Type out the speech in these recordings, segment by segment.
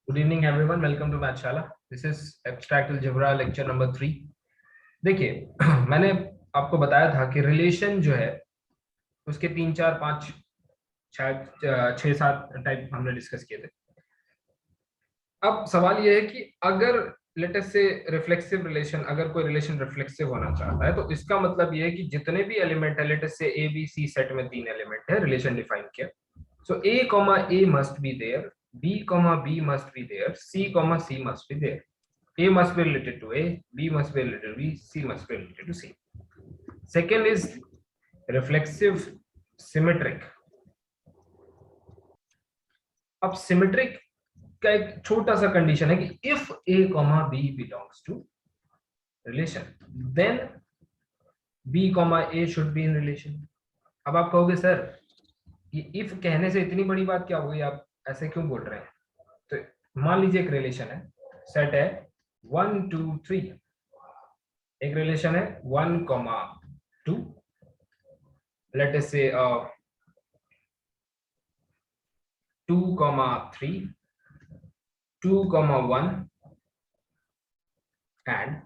Good evening everyone. Welcome to Mathshala. This is Abstract Algebra lecture number 3. देखिए मैंने आपको बताया था कि रिलेशन जो है उसके 3 4 5 शायद 6 7 टाइप हमने डिस्कस किए थे. अब सवाल ये है कि अगर लेट अस से रिफ्लेक्सिव रिलेशन, अगर कोई रिलेशन रिफ्लेक्सिव होना चाहता है तो इसका मतलब ये है कि जितने भी एलिमेंट है, लेट अस से ए बी सी सेट में 3 एलिमेंट है, रिलेशन डिफाइन किया. So A comma A must be there, B comma B must be there, C comma C must be there. A must be related to A, B must be related to B, C must be related to C. Second is reflexive symmetric. अब symmetric का एक छोटा सा condition है कि if A comma B belongs to relation, then B comma A should be in relation. अब आप कहोगे सर ये इफ कहने से इतनी बड़ी बात क्या हो गई, आप ऐसे क्यों बोल रहे हैं? तो मान लीजिए एक रिलेशन है, सेट है 1 2 3, एक रिलेशन है 1 2, लेट अस से 2 3, 2 1 एंड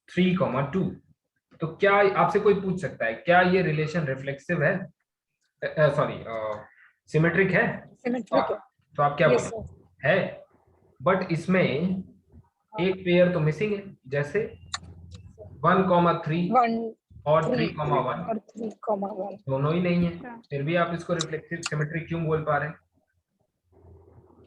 3 2. तो क्या आपसे कोई पूछ सकता है क्या ये रिलेशन रिफ्लेक्सिव है, सॉरी सिमेट्रिक है? सिमेट्रिक है. तो आप क्या Yes, बोलेंगे? है, बट इसमें एक पेयर तो मिसिंग है, जैसे 1 3 और 3 1 और 3,1 दोनों ही नहीं है, फिर भी आप इसको रिफ्लेक्सिव सिमेट्रिक क्यों बोल पा रहे हैं?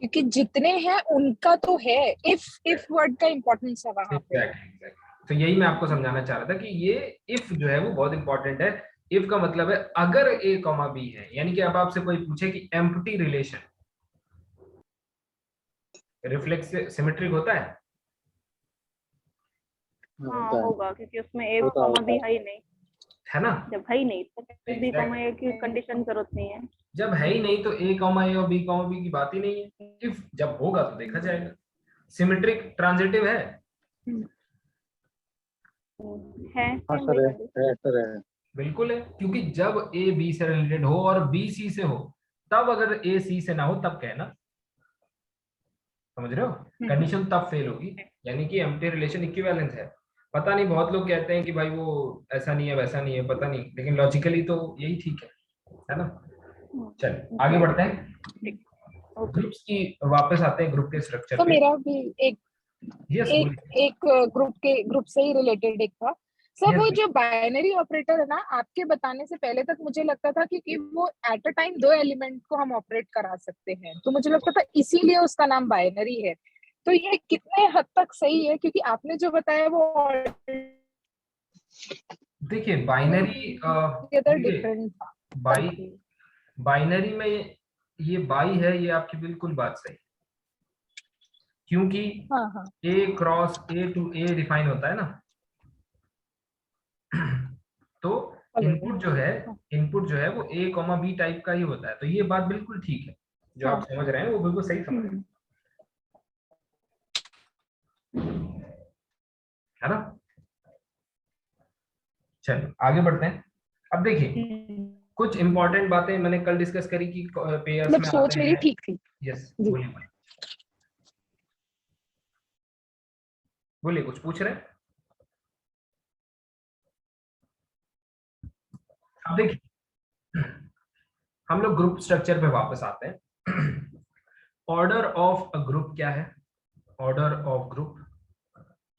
क्योंकि जितने हैं उनका तो है. इफ वर्ड का इंपॉर्टेंस है वहां पे. Exactly. तो यही मैं आपको समझाना चाह रहा था कि ये इफ जो है वो बहुत इंपॉर्टेंट है. इफ का मतलब है अगर ए कॉमा बी है, यानी कि अब आपसे कोई पूछे कि एम्प्टी रिलेशन रिफ्लेक्सिव सिमेट्रिक होता है? हाँ होगा, क्योंकि उसमें ए कॉमा बी है ही नहीं, है ना? जब है ही नहीं तो बी कॉमा ए की कंडीशन जरूरत नहीं है. जब है ही नहीं तो ए कॉमा ए और बी कॉमा बी की बात ही नहीं है. इफ जब होगा तो देखा जाएगा. सिमेट्रिक ट्रांजिटिव है? है. बिल्कुल है, क्योंकि जब ए बी से रिलेटेड हो और बी सी से हो, तब अगर ए सी से ना हो तब कहना. समझ रहे हो? कंडीशन तब फेल होगी, यानी कि एम्प्टी रिलेशन इक्विवेलेंट है. पता नहीं, बहुत लोग कहते हैं कि भाई वो ऐसा नहीं है वैसा नहीं है, पता नहीं, लेकिन लॉजिकली तो यही ठीक है ना? चल आगे बढ़ते हैं. ग्रुप्स की वापस आते हैं, ग्रुप के स्ट्रक्चर तो पे. मेरा भी एक Yes, एक ग्रुप से ही रिलेटेड एक था सर. Yes, वो जो बाइनरी ऑपरेटर है ना, आपके बताने से पहले तक मुझे लगता था कि वो एट अ टाइम 2 एलिमेंट को हम ऑपरेट करा सकते हैं, तो मुझे लगता था इसीलिए उसका नाम बाइनरी है. तो ये कितने हद तक सही है? क्योंकि आपने जो बताया वो देखिए बाइनरी डिफरेंट था. बाइनरी में ये बाई है, ये आपकी बिल्कुल बात सही, क्योंकि A cross A to A define होता है ना. तो इनपुट जो है वो ए कॉमा बी टाइप का ही होता है. तो ये बात बिल्कुल ठीक है, जो आप समझ रहे हैं वो बिल्कुल सही समझ रहे हैं, है ना? चलो आगे बढ़ते हैं. अब देखिए कुछ इंपॉर्टेंट बातें मैंने कल डिस्कस करी कि पेयर्स में सोच मेरी ठीक थी. यस, बोलिए कुछ पूछ रहे हैं? अब देखिए हम लोग ग्रुप स्ट्रक्चर पे वापस आते हैं. ऑर्डर ऑफ अ ग्रुप क्या है? ऑर्डर ऑफ ग्रुप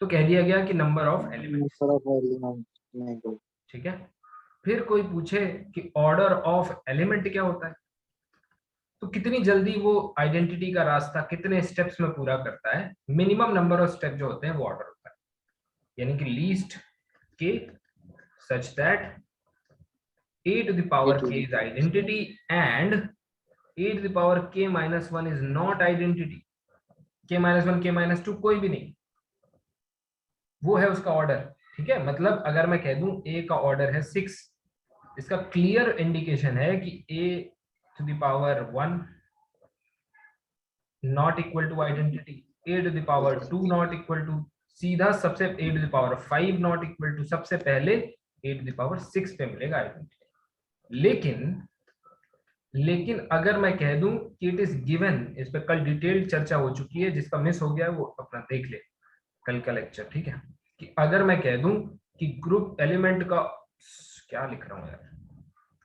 तो कह दिया गया कि नंबर ऑफ एलिमेंट्स. ठीक है. फिर कोई पूछे कि ऑर्डर ऑफ एलिमेंट क्या होता है, तो कितनी जल्दी वो आइडेंटिटी का रास्ता कितने स्टेप्स में पूरा करता है, मिनिमम नंबर ऑफ स्टेप जो होते हैं वो ऑर्डर होता है. यानी कि लीस्ट के such that a to the power k is identity and a to the power k minus 1 is not identity. k minus 1 k minus 2 कोई भी नहीं, वो है उसका ऑर्डर. ठीक है, मतलब अगर मैं कह दूं a का ऑर्डर है 6, इसका क्लियर इंडिकेशन है कि a to the power 1 not equal to identity, a to the power 2 not equal to, सीधा सबसे a to the power 5 not equal to, सबसे पहले a to the power 6 पे मिलेगा आइडेंटिटी. लेकिन अगर मैं कह दूं कि इट इज गिवन, इस पर कल डिटेल्ड चर्चा हो चुकी है, जिसका मिस हो गया है वो अपना देख ले कल का लेक्चर, ठीक है। कि अगर मैं कह दूं कि ग्रुप एलिमेंट का, क्या लिख रहा हूं यार,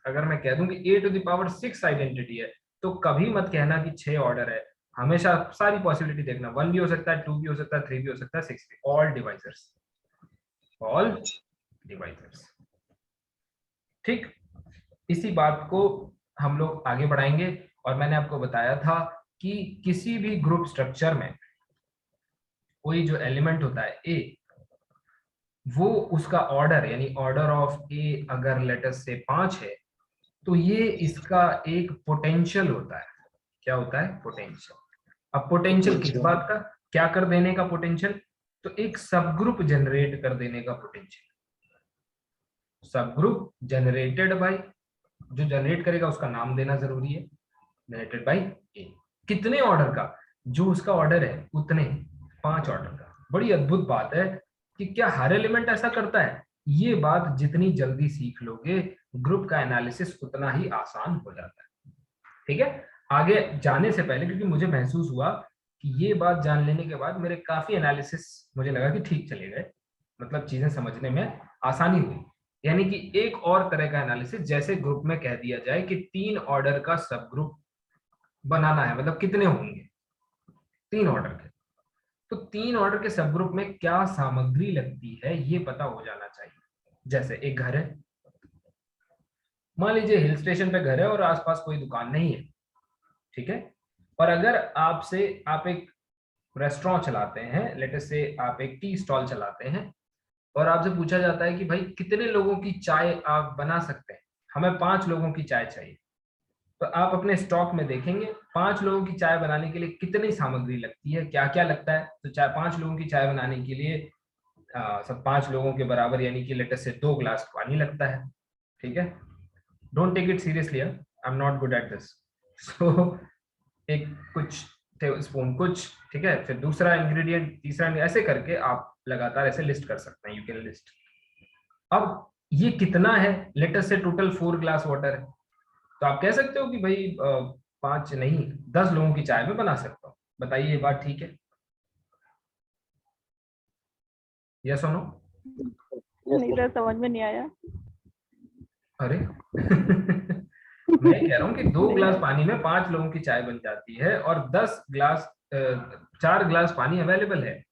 अगर मैं कह दूं कि a⁶ आइडेंटिटी है, तो कभी मत कहना कि 6 ऑर्डर है। हमेशा सारी पॉसिबिलिटी देखना, 1 भी हो सकता है, 2 भी हो सकता है, 3 भी हो सकता है, 6 भी, ऑल डिवाइजर्स। ठीक, इसी बात को हम लोग आगे बढ़ाएंगे। और मैंने आपको बताया था कि किसी भी ग्रुप स्ट्रक्चर में कोई जो एलिमेंट होता है ए, वो उसका ऑर्डर यानी ऑर्डर ऑफ ए अगर लेटस से 5 है, तो ये इसका एक पोटेंशियल होता है। क्या होता है? पोटेंशियल। अब पोटेंशियल किस बात का, क्या कर देने का पोटेंशियल? तो एक सब ग्रुप जनरेट कर देने का पोटेंशियल। सब ग्रुप जनरेटेड बाय, जो जनरेट करेगा उसका नाम देना जरूरी है, जनरेटेड बाय ए। कितने ऑर्डर का? जो उसका ऑर्डर है उतने, 5 ऑर्डर का। बड़ी अद्भुत बात है कि क्या हर एलिमेंट ऐसा करता है? ये बात जितनी जल्दी सीख लोगे, ग्रुप का एनालिसिस उतना ही आसान हो जाता है। ठीक है, आगे जाने से पहले, क्योंकि मुझे महसूस हुआ कि ये बात जान लेने के बाद मेरे काफी एनालिसिस मुझे लगा कि ठीक चले गए, मतलब चीजें समझने में आसानी हुई। यानी कि एक और तरह का एनालिसिस, जैसे ग्रुप में कह दिया जाए कि 3 ऑर्डर का सब ग्रुप बनाना है, मतलब कितने होंगे? 3 ऑर्डर के। तो 3 ऑर्डर के सब ग्रुप में क्या सामग्री लगती है ये पता हो जाना चाहिए। जैसे एक घर है, मान लीजिए हिल स्टेशन पे घर है और आसपास कोई दुकान नहीं है, ठीक है। और अगर आप एक रेस्टोरेंट चलाते हैं, लेट अस से आप एक टी स्टॉल चलाते हैं, और आपसे पूछा जाता है कि भाई कितने लोगों की चाय आप बना सकते हैं? हमें 5 लोगों की चाय चाहिए। तो आप अपने स्टॉक में देखेंगे 5 लोगों की चाय बनाने के लिए कितनी सामग्री लगती है, क्या क्या लगता है। तो 5 लोगों की चाय बनाने के लिए सब 5 लोगों के बराबर, यानी कि लेट अस से 2 गिलास पानी लगता है, ठीक है। Don't take it seriously, I am not good at this. So एक कुछ स्पून कुछ, ठीक है, फिर दूसरा इंग्रेडिएंट, तीसरा, ऐसे करके आप लगातार ऐसे लिस्ट कर सकते हैं, यू कैन लिस्ट। अब ये कितना है? लेट अस से टोटल 4 गिलास वाटर है, तो आप कह सकते हो कि भाई 5 नहीं 10 लोगों की चाय में बना सकता हूँ। बताइए ये बात ठीक है? यस और नो? नहीं सर, समझ में नहीं आया। अरे मैं कह रहा हूँ कि 2 नहीं गिलास सर। पानी में 5 लोगों की चाय बन जाती है, और 4 गिलास पानी अवेलेबल है।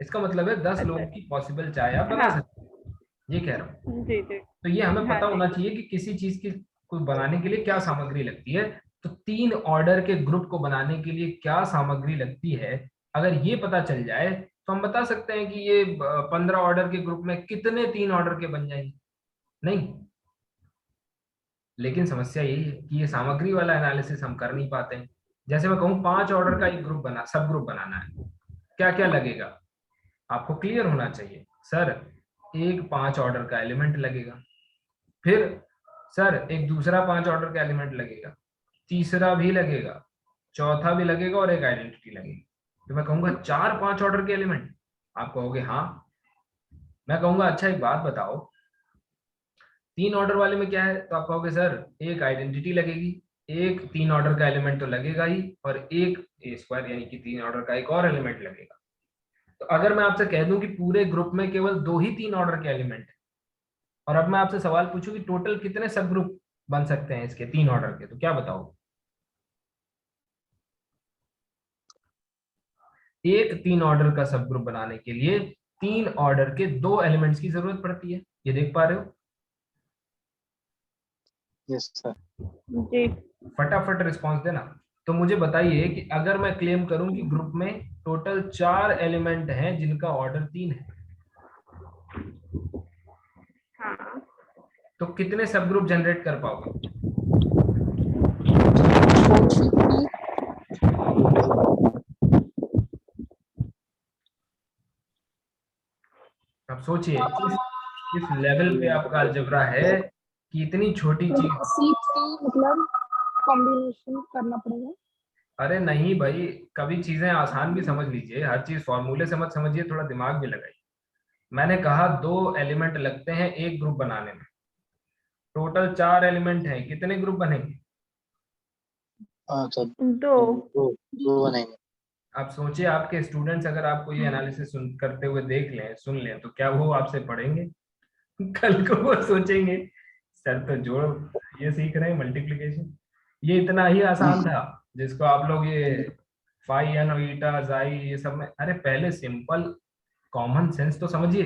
इसका मतलब है 10 लोगों की पॉसिबल चाय आप बना हाँ सकते हैं, ये कह रहा हूँ। जी जी। तो ये हमें हाँ पता जी। होना चाहिए कि किसी चीज की को बनाने के लिए क्या सामग्री लगती है। तो 3 ऑर्डर के ग्रुप को बनाने के लिए क्या सामग्री लगती है, अगर ये पता चल जाए तो हम बता सकते हैं कि ये 15 ऑर्डर के ग्रुप में कितने 3 ऑर्डर के बन जाएंगे। नहीं, लेकिन समस्या यही है कि ये सामग्री वाला एनालिसिस हम कर नहीं पाते हैं। जैसे मैं कहूँ 5 ऑर्डर का एक ग्रुप सब ग्रुप बनाना है, क्या क्या लगेगा? आपको क्लियर होना चाहिए। सर, एक 5 ऑर्डर का एलिमेंट लगेगा, फिर सर एक दूसरा 5 ऑर्डर का एलिमेंट लगेगा, तीसरा भी लगेगा, चौथा भी लगेगा, और एक आइडेंटिटी लगेगी। तो मैं कहूंगा 4-5 ऑर्डर के एलिमेंट। आप कहोगे हाँ। मैं कहूंगा अच्छा एक बात बताओ, 3 ऑर्डर वाले में क्या है? तो आप कहोगे सर एक आइडेंटिटी लगेगी, एक 3 ऑर्डर का एलिमेंट तो लगेगा ही, और एक ए स्क्वायर यानी कि 3 ऑर्डर का एक और एलिमेंट लगेगा। तो अगर मैं आपसे कह दूं कि पूरे ग्रुप में केवल 2 ही 3 ऑर्डर के एलिमेंट है, और अब मैं आपसे सवाल पूछूं कि टोटल कितने सब ग्रुप बन सकते हैं इसके 3 ऑर्डर के, तो क्या बताओ? एक 3 ऑर्डर का सब ग्रुप बनाने के लिए 3 ऑर्डर के 2 एलिमेंट्स की जरूरत पड़ती है। ये देख पा रहे हो? Yes sir. जी। फटाफट रिस्पॉन्स देना। तो मुझे बताइए कि अगर मैं क्लेम करूं कि ग्रुप में टोटल 4 एलिमेंट हैं जिनका ऑर्डर 3 है, हाँ। तो कितने सब ग्रुप जनरेट कर पाओगे? अब सोचिए किस लेवल पे आपका अलजेब्रा है कि इतनी छोटी चीज। C3 मतलब कॉम्बिनेशन करना पड़ेगा। अरे नहीं भाई, कभी चीजें आसान भी समझ लीजिए, हर चीज फॉर्मूले से मत समझिए, थोड़ा दिमाग भी लगाइए। मैंने कहा 2 एलिमेंट लगते हैं एक ग्रुप बनाने में, टोटल 4 एलिमेंट हैं, कितने ग्रुप बनेंगे? अच्छा, दो। दो बनेंगे। आप सोचिए, आपके स्टूडेंट्स अगर आपको ये एनालिसिस करते हुए देख लें, सुन लें, तो क्या वो आपसे पढ़ेंगे? कल को वो सोचेंगे सर तो जोड़ ये सीख रहे हैं मल्टीप्लिकेशन, ये इतना ही आसान था जिसको आप लोग ये फाई एन और ईटा जाई ये सब में, अरे पहले सिंपल कॉमन सेंस तो समझिए,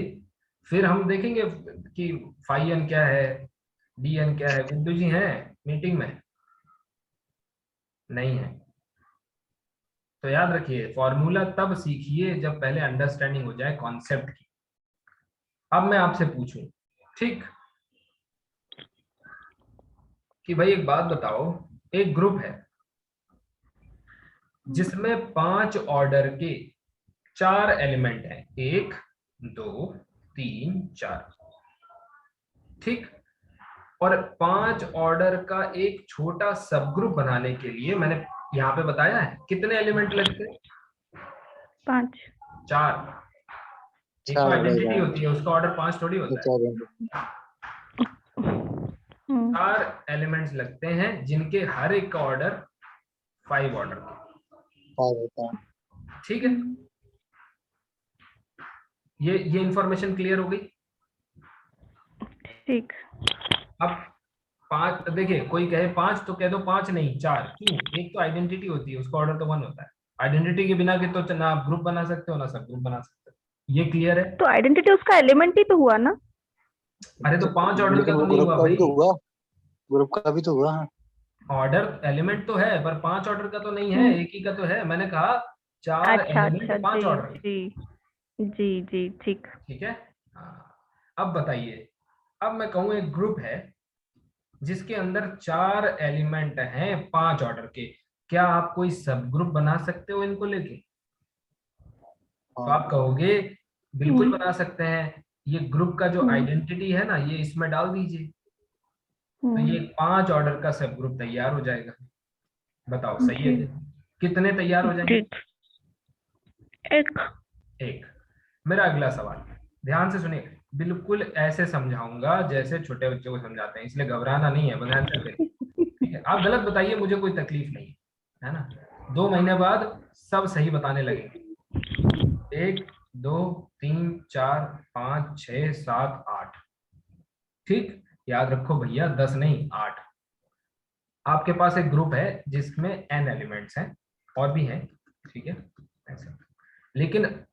फिर हम देखेंगे कि फाई एन क्या है, डी एन क्या है। बिंदु जी हैं मीटिंग में? नहीं है। तो याद रखिए, फॉर्मूला तब सीखिए जब पहले अंडरस्टैंडिंग हो जाए कॉन्सेप्ट की। अब मैं आपसे पूछूं, ठीक, कि भाई एक बात बताओ, एक ग्रुप है जिसमें 5 ऑर्डर के 4 एलिमेंट हैं, 1 2 3 4, ठीक, और 5 ऑर्डर का एक छोटा सब ग्रुप बनाने के लिए मैंने यहाँ पे बताया है कितने एलिमेंट लगते हैं? 5। 4। एक तो आइडेंटिटी होती है, उसका ऑर्डर 5 थोड़ी होता है। 4 एलिमेंट्स लगते हैं जिनके हर एक का ऑर्डर 5 ऑर्डर का, ठीक है? ये इंफॉर्मेशन क्लियर हो गई? ठीक। अब 5, देखिए कोई कहे 5 तो कह दो 5 नहीं 4, क्यों? एक तो आइडेंटिटी होती है, उसका ऑर्डर तो 1 होता है। आइडेंटिटी के बिना के तो ना आप ग्रुप बना सकते हो ना सब ग्रुप बना सकते हो। ये क्लियर है? तो आइडेंटिटी उसका एलिमेंट ही तो हुआ ना? अरे तो 5 ऑर्डर का तो नहीं ग्रुप हुआ का भाई। भी तो हुआ, ग्रुप का भी तो हुआ। ऑर्डर एलिमेंट तो है पर 5 ऑर्डर का तो नहीं है, एक ही का तो है। मैंने कहा 4 अच्छा एलिमेंट अच्छा, 5 जी ऑर्डर। जी जी जी, ठीक। ठीक है, हाँ। अब बताइए, अब मैं कहूँ एक ग्रुप है जिसके अंदर 4 एलिमेंट हैं 5 ऑर्डर के, क्या आप कोई सब ग्रुप बना सकते हो इनको लेके? तो आप कहोगे बिल्कुल बना सकते हैं, ये ग्रुप का जो आइडेंटिटी है ना ये इसमें डाल दीजिए, तो ये 5 ऑर्डर का सब ग्रुप तैयार हो जाएगा। बताओ सही है? कितने तैयार हो जाएंगे? एक। मेरा अगला सवाल ध्यान से सुनिए, बिल्कुल ऐसे समझाऊंगा जैसे छोटे बच्चों को समझाते हैं, इसलिए घबराना नहीं है, बस आंसर करिए, ठीक है? आप गलत बताइए, मुझे कोई तकलीफ नहीं है ना। 2 महीने बाद सब सही बताने लगेंगे। 1 2 3 4 5 6 7 8, ठीक, याद रखो भैया 10 नहीं 8। आपके पास एक ग्रुप है जिसमें n एलिमेंट्स हैं, और भी हैं, ठीक है ऐसे, लेकिन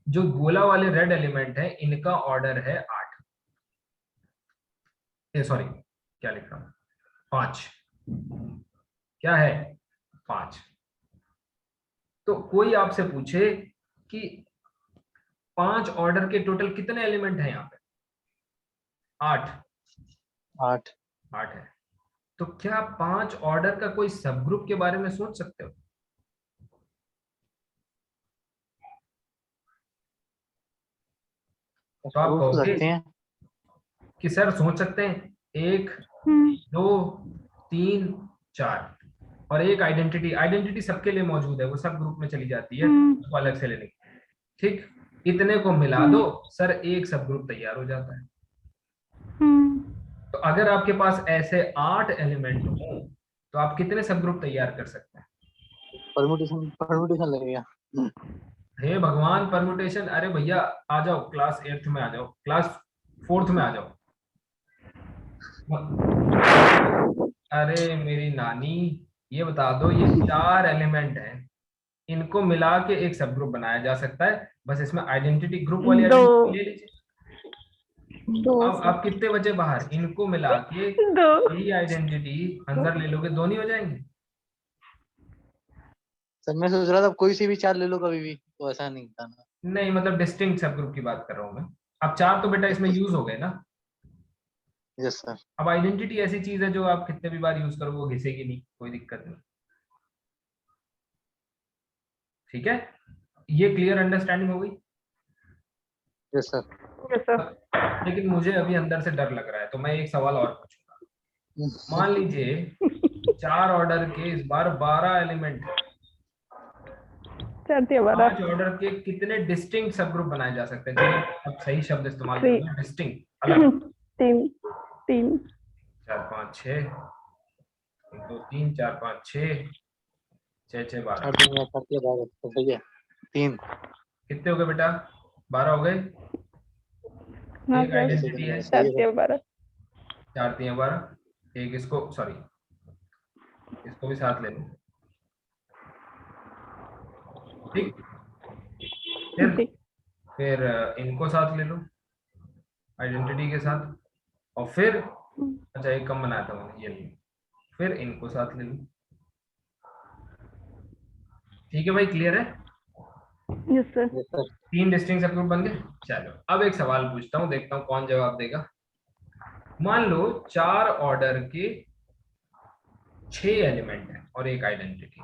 जो गोला वाले रेड एलिमेंट है इनका ऑर्डर है 8, सॉरी क्या लिख रहा हूं, 5, क्या है 5। तो कोई आपसे पूछे कि 5 ऑर्डर के टोटल कितने एलिमेंट हैं यहाँ पे? 8 है। तो क्या 5 ऑर्डर का कोई सब ग्रुप के बारे में सोच सकते हो? तो आप कहोगे कि सर सोच सकते हैं 1 2 3 4, और एक आइडेंटिटी सबके लिए मौजूद है, वो सब ग्रुप में चली जाती है, उसको अलग से लेने की, ठीक, इतने को मिला दो सर, एक सब ग्रुप तैयार हो जाता है। तो अगर आपके पास ऐसे 8 एलिमेंट हो तो आप कितने सब ग्रुप तैयार कर सकते हैं? परमुटेशन लगेगा। हे भगवान, परमुटेशन? अरे भैया आ जाओ, क्लास 8th में आ जाओ, क्लास 4th में आ जाओ। अरे मेरी नानी, ये बता दो, ये 4 एलिमेंट हैं, इनको मिला के एक सब ग्रुप बनाया जा सकता है, बस इसमें आइडेंटिटी ग्रुप वाली आइडेंटिटी ले लीजिए। अब कितने बचे बाहर? इनको मिला के यही आइडेंटिटी अंदर ले लोगे, 2 नहीं हो जाएंगे? सर मैं सोच रहा था कोई सी भी 4 ले लो कभी भी, तो ऐसा नहीं था ना। नहीं, मतलब डिस्टिंक्ट सब ग्रुप की बात कर रहा हूं मैं। अब 4 तो बेटा इसमें यूज हो गए ना। Yes sir. अब आइडेंटिटी ऐसी चीज है जो आप कितने भी बार यूज करो वो घिसेगी नहीं, कोई दिक्कत नहीं, ठीक है? ये क्लियर अंडरस्टैंडिंग हो गई? Yes sir. लेकिन मुझे अभी अंदर से डर लग रहा है, तो मैं एक सवाल और पूछूंगा। मान लीजिए 4 ऑर्डर के इस बार 12 एलिमेंट, 5 ऑर्डर के कितने डिस्टिंक्ट सब ग्रुप बनाए जा सकते हैं? अब सही शब्द इस्तेमाल करूंगा, डिस्टिंक्ट, अलग। 3 4 5 6 1 2 3 4 5 6 6 6 12 8 दूनी 8 7 12 तो सही है 3 कितने हो गए बेटा? 12 हो गए। हाँ एक सर, आइडेंटिटी है, सही है 7 12। 4 3 12। एक इसको, सॉरी इसको भी साथ ले लो। ठीक, फिर जी। फिर इनको साथ ले लो आइडेंटिटी के साथ, और फिर अच्छा एक कम बनाया था मैंने, ये लो, फिर इनको साथ ले लो। ठीक है भाई, क्लियर है? Yes sir. Yes sir 3 distinct सब ग्रुप बन गए। चलो अब एक सवाल पूछता हूँ, देखता हूँ कौन जवाब देगा। मान लो 4 ऑर्डर के 6 एलिमेंट है और एक आइडेंटिटी,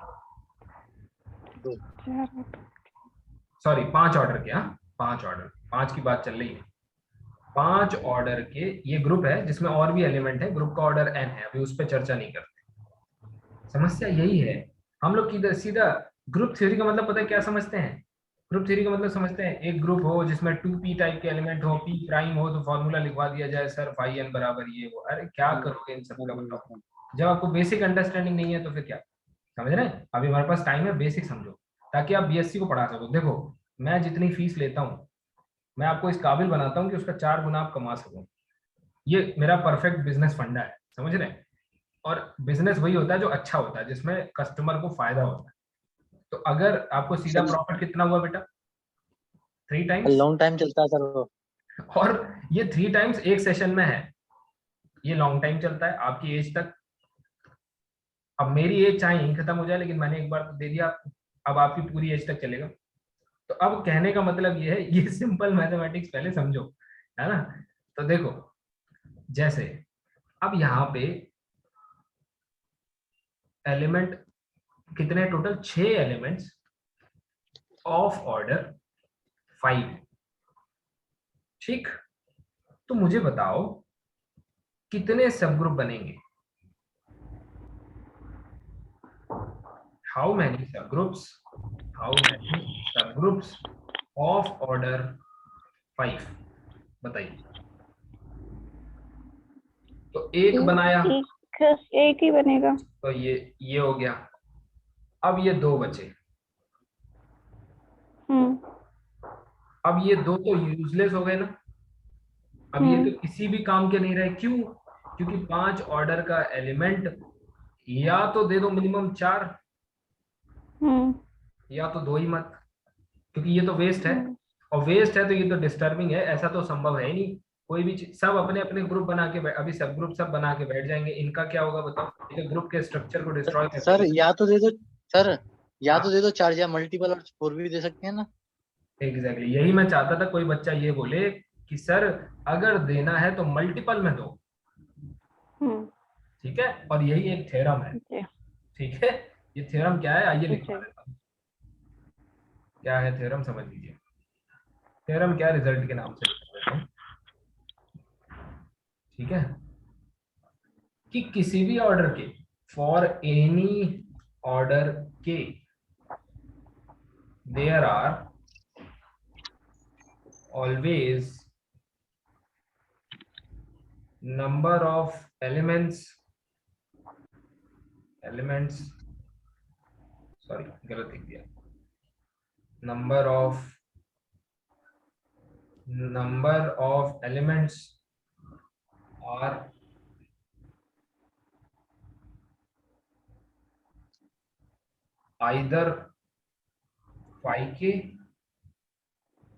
सॉरी 5 ऑर्डर के, हाँ 5 ऑर्डर, 5 की बात चल रही है। 5 ऑर्डर के ये ग्रुप है जिसमें और भी एलिमेंट है, ग्रुप का ऑर्डर n है, अभी उस पर चर्चा नहीं करते। समस्या यही है, हम लोग सीधा सीधा ग्रुप थ्योरी का मतलब पता है क्या समझते हैं? ग्रुप थ्योरी का मतलब समझते हैं एक ग्रुप हो जिसमें 2p टाइप के एलिमेंट हो, p प्राइम हो तो फॉर्मूला लिखवा दिया जाए सर फाई n बराबर ये वो। अरे क्या करोगे इन सब का, बताओ? जब आपको बेसिक अंडरस्टैंडिंग नहीं है तो फिर क्या? समझ रहे हैं? अभी हमारे पास टाइम है, बेसिक समझो ताकि आप बीएससी को पढ़ा सको। देखो मैं जितनी फीस लेता हूँ, मैं आपको इस काबिल बनाता हूँ कि उसका 4 गुना आप कमा सको। ये मेरा परफेक्ट बिजनेस फंडा है, समझ रहे हैं? और बिजनेस वही होता है जो अच्छा होता है, जिसमें कस्टमर को फायदा होता है। तो अगर आपको सीधा सर प्रॉफिट कितना हुआ बेटा? 3 टाइम्स। लॉन्ग टाइम चलता है सर वो और ये 3 टाइम्स एक सेशन में है, ये लॉन्ग टाइम चलता है आपकी एज तक। अब मेरी एज चाहे यहीं खत्म हो जाए, लेकिन मैंने एक बार तो दे दिया आपको, अब आपकी पूरी एज तक चलेगा। तो अब कहने का मतलब ये है, ये सिंपल मैथमेटिक्स पहले समझो, है ना? तो देखो जैसे अब यहाँ पे एलिमेंट कितने टोटल? 6 elements of order 5। ठीक, तो मुझे बताओ कितने सब ग्रुप बनेंगे? हाउ मैनी सब ग्रुप्स, हाउ मैनी सब ग्रुप्स ऑफ ऑर्डर 5? बताइए। तो एक बनाया, एक ही बनेगा। तो ये हो गया। अब ये 2 बचे, अब ये 2 तो यूजलेस हो गए ना। अब ये तो किसी भी काम के नहीं रहे, क्यों? क्योंकि 5 ऑर्डर का एलिमेंट या तो दे दो मिनिमम 4, या तो दो ही मत, क्योंकि ये तो वेस्ट है। और वेस्ट है तो ये तो डिस्टर्बिंग है, ऐसा तो संभव है ही नहीं। कोई भी चीज, सब अपने अपने ग्रुप बना के अभी सब ग्रुप सब बना के बैठ जाएंगे, इनका क्या होगा बताओ? ये ग्रुप के स्ट्रक्चर को डिस्ट्रॉय कर सर देंगे। या तो दे दो सर या तो हाँ दे दो 4 या मल्टीपल और 4 भी दे सकते हैं ना एग्जैक्टली, यही मैं चाहता था कोई बच्चा ये बोले कि सर अगर देना है तो मल्टीपल में दो। ठीक है, और यही एक थ्योरम है। ठीक है, ये थ्योरम क्या है आइए लिखवा देता हूँ। क्या है थ्योरम, समझ लीजिए। थ्योरम क्या, रिजल्ट के नाम से लिख देता हूँ। ठीक है, कि किसी भी ऑर्डर के, फॉर एनी ऑर्डर के, there are always number of elements, sorry गलत लिख दिया, number of elements are either 5k,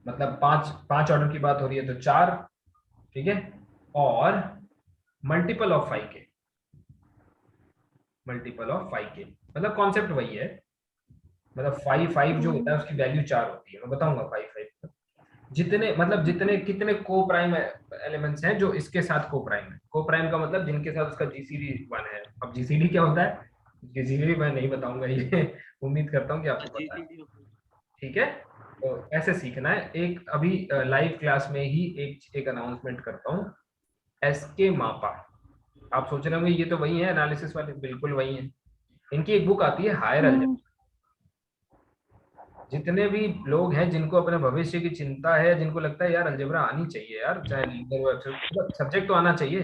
मतलब 5 ऑर्डर की बात हो रही है तो 4, ठीक है, और मल्टीपल ऑफ 5k, मतलब कॉन्सेप्ट वही है। मतलब 5 जो होता है उसकी वैल्यू 4 होती है, मैं बताऊंगा 5 जितने, मतलब जितने कितने को प्राइम एलिमेंट्स हैं जो इसके साथ को प्राइम है। को प्राइम का मतलब जिनके साथ उसका जीसीडी 1 है। अब जीसीडी क्या होता है, जीसीडी मैं नहीं बताऊंगा ये उम्मीद करता हूँ कि आपको पता है। ठीक है, तो ऐसे सीखना है। एक अभी लाइव क्लास में ही एक अनाउंसमेंट करता हूँ। एसके मापा, आप सोच रहे होंगे ये तो वही है एनालिसिस वाले, बिल्कुल वही है। इनकी एक बुक आती है हायर अलजेब्रा। जितने भी लोग हैं जिनको अपने भविष्य की चिंता है, जिनको लगता है यार अलजेब्रा आनी चाहिए यार, चाहे लीडर वेबसाइट, सब्जेक्ट तो आना चाहिए,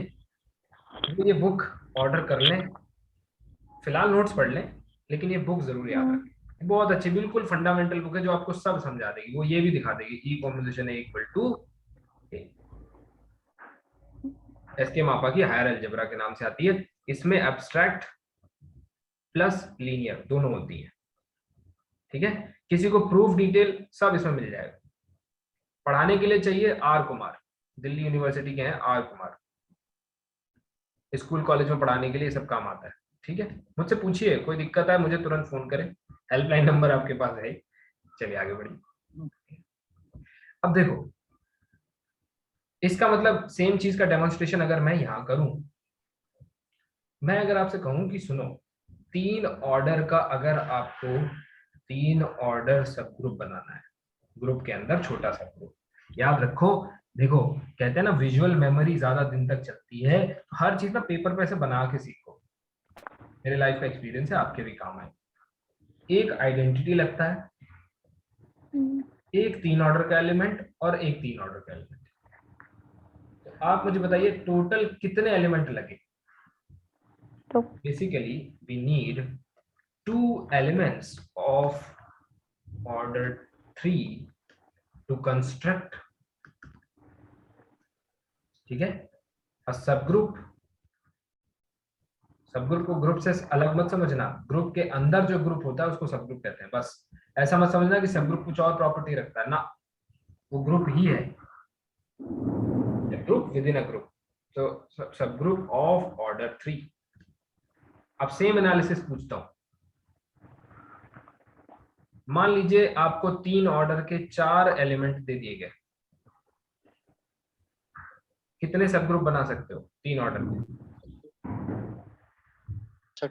वो ये बुक ऑर्डर कर लें। फिलहाल नोट्स पढ़ लें, लेकिन ये बुक जरूर याद रखें, बहुत अच्छी बिल्कुल फंडामेंटल बुक है जो आपको सब समझा देगी। वो ये भी दिखा देगी ई कॉम्पोजिशन है इक्वल टू एसके मापा की हायर अलजेब्रा के नाम से आती है। इसमें एब्स्ट्रैक्ट प्लस लीनियर दोनों होती है, ठीक है। किसी को प्रूफ डिटेल सब इसमें मिल जाएगा। पढ़ाने के लिए चाहिए आर कुमार, दिल्ली यूनिवर्सिटी के हैं आर कुमार, स्कूल कॉलेज में पढ़ाने के लिए सब काम आता है, ठीक है। मुझसे पूछिए, कोई दिक्कत है मुझे तुरंत फोन करें, हेल्पलाइन नंबर आपके पास है। चलिए आगे बढ़िए। अब देखो, इसका मतलब सेम चीज का डेमोन्स्ट्रेशन अगर मैं यहां करूं, मैं अगर आपसे कहूं कि सुनो 3 ऑर्डर का, अगर आपको 3 ऑर्डर सब ग्रुप बनाना है, ग्रुप के अंदर छोटा सब ग्रुप, याद रखो, देखो कहते हैं ना विजुअल मेमोरी ज्यादा दिन तक चलती है, तो हर चीज ना पेपर पे से बना के सीखो। मेरे लाइफ का एक्सपीरियंस है, आपके भी काम है। एक आइडेंटिटी लगता है, एक 3 ऑर्डर का एलिमेंट और एक 3 ऑर्डर का एलिमेंट। तो आप मुझे बताइए टोटल कितने एलिमेंट लगे। तो basically we need 2 elements of order 3 to construct, ठीक है। सब ग्रुप को ग्रुप से अलग मत समझना, ग्रुप के अंदर जो ग्रुप होता है उसको सब ग्रुप कहते हैं। बस ऐसा मत समझना कि सब ग्रुप कुछ और प्रॉपर्टी रखता है ना, वो ग्रुप ही है, group with in a group. तो सब ग्रुप ऑफ ऑर्डर 3। अब सेम एनालिसिस पूछता हूं, मान लीजिए आपको 3 ऑर्डर के 4 एलिमेंट दे दिए गए, कितने सब ग्रुप बना सकते हो 3 ऑर्डर में?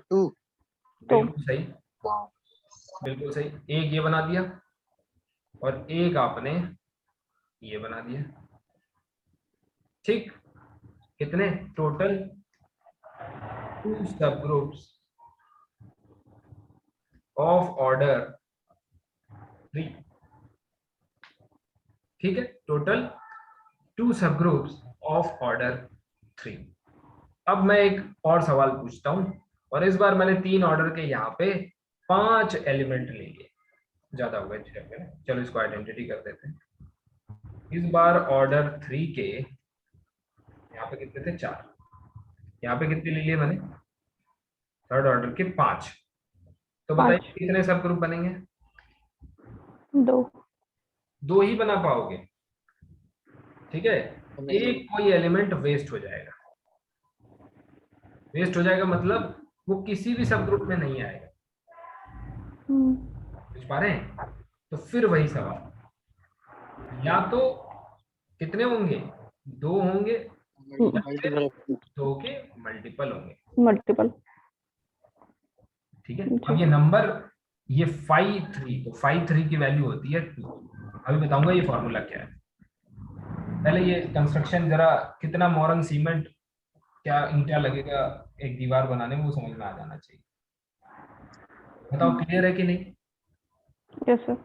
2। बिल्कुल सही, बिल्कुल सही। एक ये बना दिया और एक आपने ये बना दिया, ठीक। कितने टोटल? 2 सब ग्रुप्स ऑफ ऑर्डर 3, ठीक है। टोटल 2 सब ग्रुप्स ऑफ ऑर्डर 3। अब मैं एक और सवाल पूछता हूं, और इस बार मैंने 3 ऑर्डर के यहाँ पे 5 एलिमेंट ले लिए, ज्यादा हो गए 6 पे, चलो इसको आइडेंटिटी कर देते हैं। इस बार ऑर्डर 3 के यहाँ पे कितने थे? 4। यहाँ पे कितने ले लिए मैंने? थर्ड ऑर्डर के 5। तो बताइए कितने सब ग्रुप बनेंगे? 2 ही बना पाओगे, ठीक है। एक कोई एलिमेंट वेस्ट हो जाएगा, वेस्ट हो जाएगा मतलब वो किसी भी सब ग्रुप में नहीं आएगा, समझ पा रहे हैं? तो फिर वही सवाल, या तो कितने होंगे? 2 होंगे, 2 के मल्टीपल होंगे, मल्टीपल, ठीक है। अब ये नंबर, ये 5 3, तो 5 3 की वैल्यू होती है 2। अभी बताऊंगा ये फॉर्मूला क्या है। पहले ये कंस्ट्रक्शन जरा, कितना मोरंग सीमेंट, क्या ईंटा लगेगा एक दीवार बनाने में, वो समझ में आ जाना चाहिए। बताओ क्लियर है कि नहीं? Yes sir.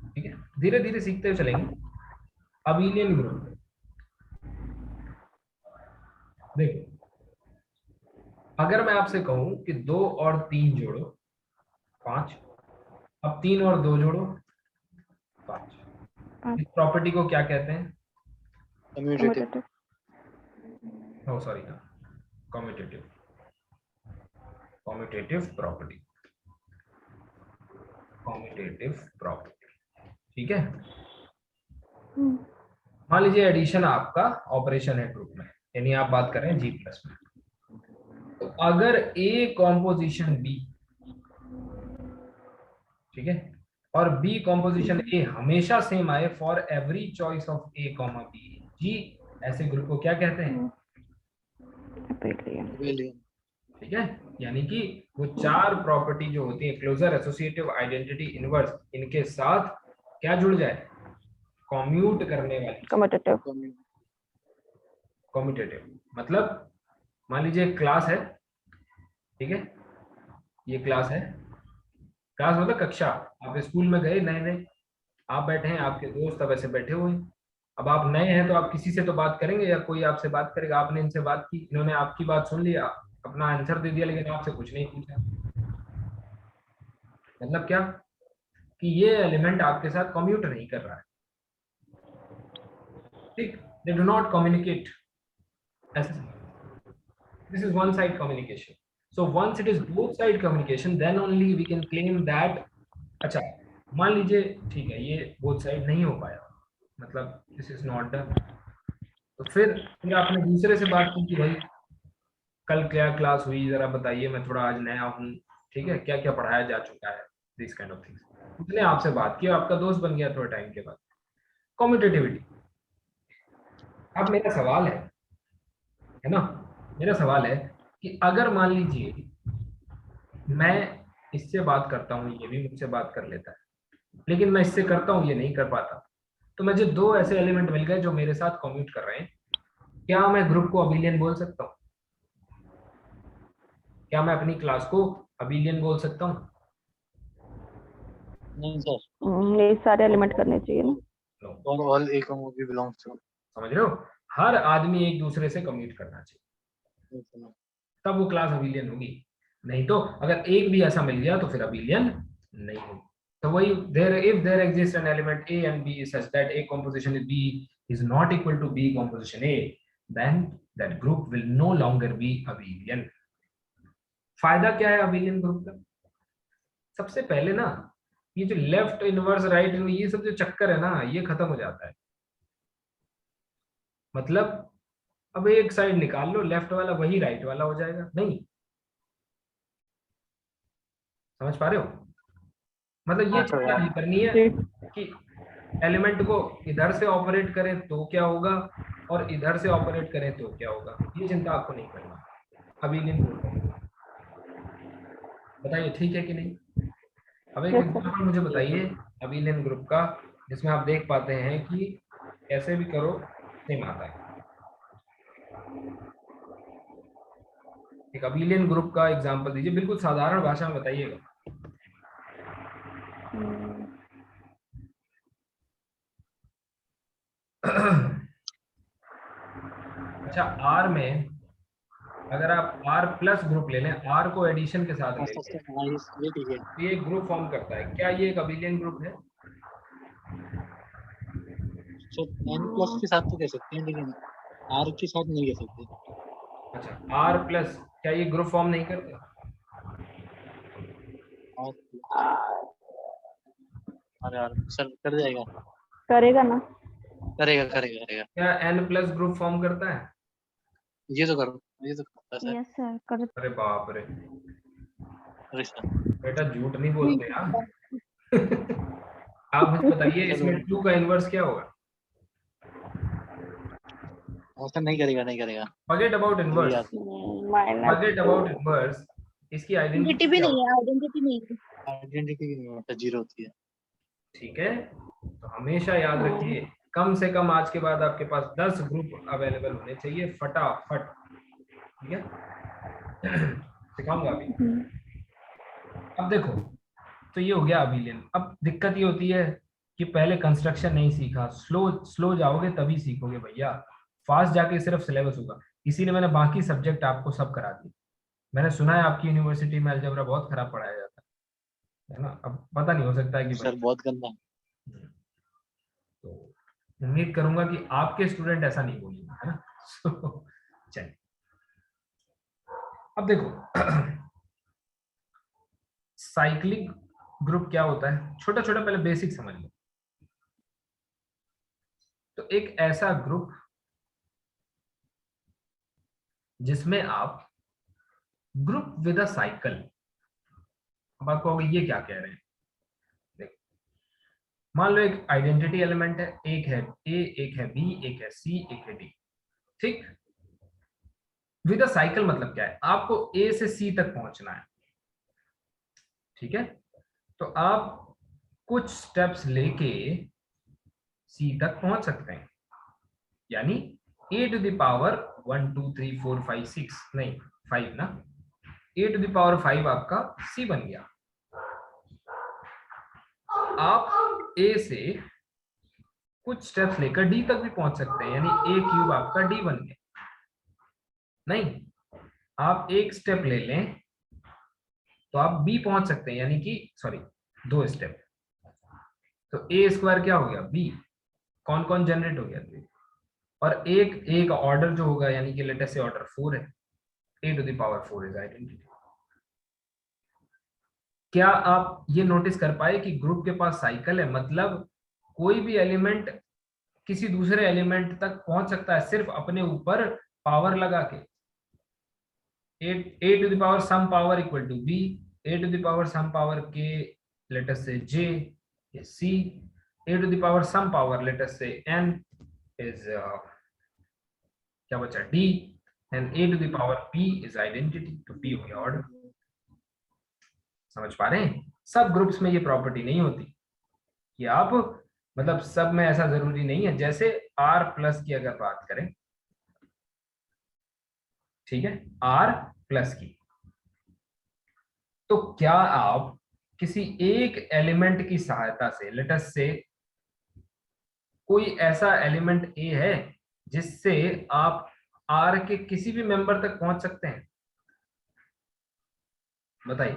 ठीक है, धीरे धीरे सीखते हुए चलेंगे। अबेलियन ग्रुप, देखो अगर मैं आपसे कहूं कि 2 और 3 जोड़ो 5, अब 3 और 2 जोड़ो 5, इस प्रॉपर्टी को क्या कहते हैं? Commutative. Oh sorry, commutative, commutative property, commutative property, ठीक है। मान लीजिए एडिशन आपका ऑपरेशन है ग्रुप में, यानी आप बात कर रहे हैं जी प्लस में, तो अगर ए कॉम्पोजिशन बी, ठीक है, और बी कॉम्पोजिशन ए हमेशा सेम आए for every choice of a comma b G, ऐसे ग्रुप को क्या कहते हैं? ठीक है, यानी कि वो 4 प्रॉपर्टी जो होती है, क्लोजर, एसोसिएटिव, आइडेंटिटी, इनवर्स, इनके साथ क्या जुड़ जाए? कम्यूट करने वाली, कम्यूटेटिव। कम्यूटेटिव मतलब मान लीजिए एक क्लास है, ठीक है, ये क्लास है, क्लास मतलब कक्षा। आप स्कूल में गए नए नए, आप बैठे हैं, आपके दोस्त अब ऐसे बैठे हुए हैं, अब आप नए हैं तो आप किसी से तो बात करेंगे या कोई आपसे बात करेगा, आपने इनसे बात की, इन्होंने आपकी बात सुन लिया, अपना आंसर दे दिया लेकिन आपसे कुछ नहीं पूछा। मतलब क्या कि ये एलिमेंट आपके साथ कम्यूट नहीं कर रहा है, ठीक, they do not communicate, this is one side communication. So once it is both side communication, then only we can claim that, अच्छा मान लीजिए ठीक है ये both side नहीं हो पाया, मतलब this is not done, तो फिर आपने दूसरे से बात की कि भाई कल क्या क्लास हुई जरा बताइए, मैं थोड़ा आज नया हूँ, ठीक है, क्या क्या पढ़ाया जा चुका है, दिस काइंड ऑफ थिंग्स। उसने आपसे बात की, आपका दोस्त बन गया थोड़ा टाइम के बाद, कॉम्पिटिटिविटी। अब मेरा सवाल है ना, मेरा सवाल है कि अगर मान लीजिए मैं इससे बात करता हूँ, ये भी मुझसे बात कर लेता है, लेकिन मैं इससे करता हूँ ये नहीं कर पाता, तो मुझे दो ऐसे एलिमेंट मिल गए जो मेरे साथ कम्यूट कर रहे हैं, क्या मैं ग्रुप को अबिलियन बोल सकता हूँ? क्या मैं अपनी क्लास को अबिलियन बोल सकता हूँ? नहीं सर, ये सारे एलिमेंट करने चाहिए ना। No. और all A comma B belongs to, समझ रहे हो, हर आदमी एक दूसरे से कम्यूट करना चाहिए, तब वो क्लास अबिलियन होगी, नहीं तो अगर एक भी ऐसा मिल गया तो फिर अबिलियन नहीं होगी। तो वही there if there exist an element A and B such that A composition is B is not equal to B composition A, then that group will no longer be abelian. फायदा क्या है abelian group का? सबसे पहले ना ये जो left inverse right ये सब जो चक्कर है ना, ये खत्म हो जाता है। मतलब अब एक साइड निकाल लो, लेफ्ट वाला वही राइट वाला हो जाएगा, नहीं समझ पा रहे हो? मतलब ये चिंता नहीं करनी है कि एलिमेंट को इधर से ऑपरेट करें तो क्या होगा और इधर से ऑपरेट करें तो क्या होगा, ये चिंता आपको नहीं करनी। अबिलियन ग्रुप बताइए ठीक है कि नहीं? अब एक एग्जांपल मुझे बताइए अबिलियन ग्रुप का, जिसमें आप देख पाते हैं कि कैसे भी करो सेम आता है। एक अबिलियन ग्रुप का एग्जांपल दीजिए, बिल्कुल साधारण भाषा में बताइएगा। अच्छा आर में अगर आप आर प्लस ग्रुप ले लें, आर को एडिशन के साथ ले लें, ये ठीक है। तो ये एक ग्रुप फॉर्म करता है, क्या ये एक अबिलियन ग्रुप है? सर n प्लस के साथ तो कह सकते हैं, लेकिन r के साथ नहीं कह सकते। अच्छा आर प्लस क्या ये ग्रुप फॉर्म नहीं करता? अरे यार सर कर जाएगा, करेगा ना, करेगा करेगा करेगा। क्या एन प्लस ग्रुप फॉर्म करता है? ये तो करो, ये तो करता है सर। यस सर कर। अरे बाप रे, अरे सर बेटा झूठ नहीं बोलते यार। आप मुझे बताइए इसमें 2 का इनवर्स क्या होगा? ऐसा नहीं करेगा, नहीं करेगा। Forget about inverse, forget about inverse, इसकी आइडेंटिटी भी नहीं है, आइडेंटिटी नहीं है। आइडेंटिटी नहीं होता, जीरो होती है। ठीक है, तो हमेशा याद रखिए कम से कम आज के बाद आपके पास 10 ग्रुप अवेलेबल होने चाहिए फटाफट, ठीक है? सिखाऊंगा अभी। अब देखो, तो ये हो गया अबिलियन। अब दिक्कत ये होती है कि पहले कंस्ट्रक्शन नहीं सीखा, स्लो जाओगे तभी सीखोगे भैया, फास्ट जाके सिर्फ सिलेबस होगा। इसीलिए मैंने बाकी सब्जेक्ट आपको सब करा दिए। मैंने सुना है आपकी यूनिवर्सिटी में अलजेब्रा बहुत खराब पढ़ाया जाता है ना, अब पता नहीं, हो सकता है कि सर बहुत गंदा। तो उम्मीद करूंगा कि आपके स्टूडेंट ऐसा नहीं बोलेंगे, है ना? चलिए अब देखो साइक्लिक ग्रुप क्या होता है, छोटा छोटा पहले बेसिक समझ लो। तो एक ऐसा ग्रुप जिसमें आप ग्रुप विद अ साइकिल, अब आप कहोगे ये क्या कह रहे हैं? देखो मान लो एक आइडेंटिटी एलिमेंट है, एक है ए, एक है बी, एक है सी, एक है डी, ठीक? विद अ साइकिल मतलब क्या है, आपको ए से सी तक पहुंचना है, ठीक है? तो आप कुछ स्टेप्स लेके सी तक पहुंच सकते हैं, यानी ए टू द पावर 1 2 3 4 5 6 नहीं 5 ना, ए टू द पावर 5 आपका सी बन गया। आप ए से कुछ स्टेप्स लेकर डी तक भी पहुंच सकते हैं, यानी ए क्यूब आपका डी बन गया। नहीं, आप एक स्टेप ले लें तो आप बी पहुंच सकते हैं, यानी कि सॉरी 2 स्टेप, तो ए स्क्वायर क्या हो गया बी, कौन कौन जनरेट हो गया 2, और एक एक ऑर्डर जो होगा यानी कि लेटेस्ट से ऑर्डर 4 है, a to the power 4 is identity. क्या आप ये नोटिस कर पाए कि ग्रुप के पास साइकिल है, मतलब कोई भी एलिमेंट किसी दूसरे एलिमेंट तक पहुंच सकता है सिर्फ अपने ऊपर पावर लगा के। a to the power some power equal to b, a to the power some power k, let us say j is c, a to the power some power let us say n is क्या बचा d, and a to the power p is identity, तो p हो गया order. समझ पा रहे हैं? सब ग्रुप्स में ये प्रॉपर्टी नहीं होती कि आप मतलब सब में ऐसा जरूरी नहीं है। जैसे r प्लस की अगर बात करें, ठीक है, r प्लस की, तो क्या आप किसी एक एलिमेंट की सहायता से, लेट अस से कोई ऐसा एलिमेंट a है जिससे आप r के किसी भी मेंबर तक पहुंच सकते हैं? बताइए।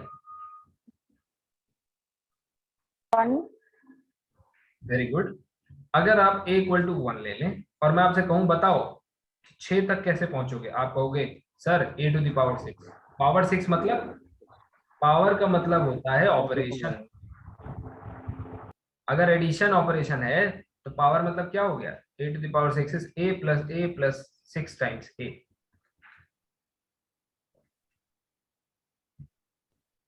Very good. अगर आप a इक्वल टू 1 ले लें और मैं आपसे कहूं बताओ 6 तक कैसे पहुंचोगे, आप कहोगे sir a to the power 6। Power 6 मतलब, पावर का मतलब होता है ऑपरेशन। अगर एडिशन ऑपरेशन है तो पावर मतलब क्या हो गया, a to the power 6 is a plus 6 times a।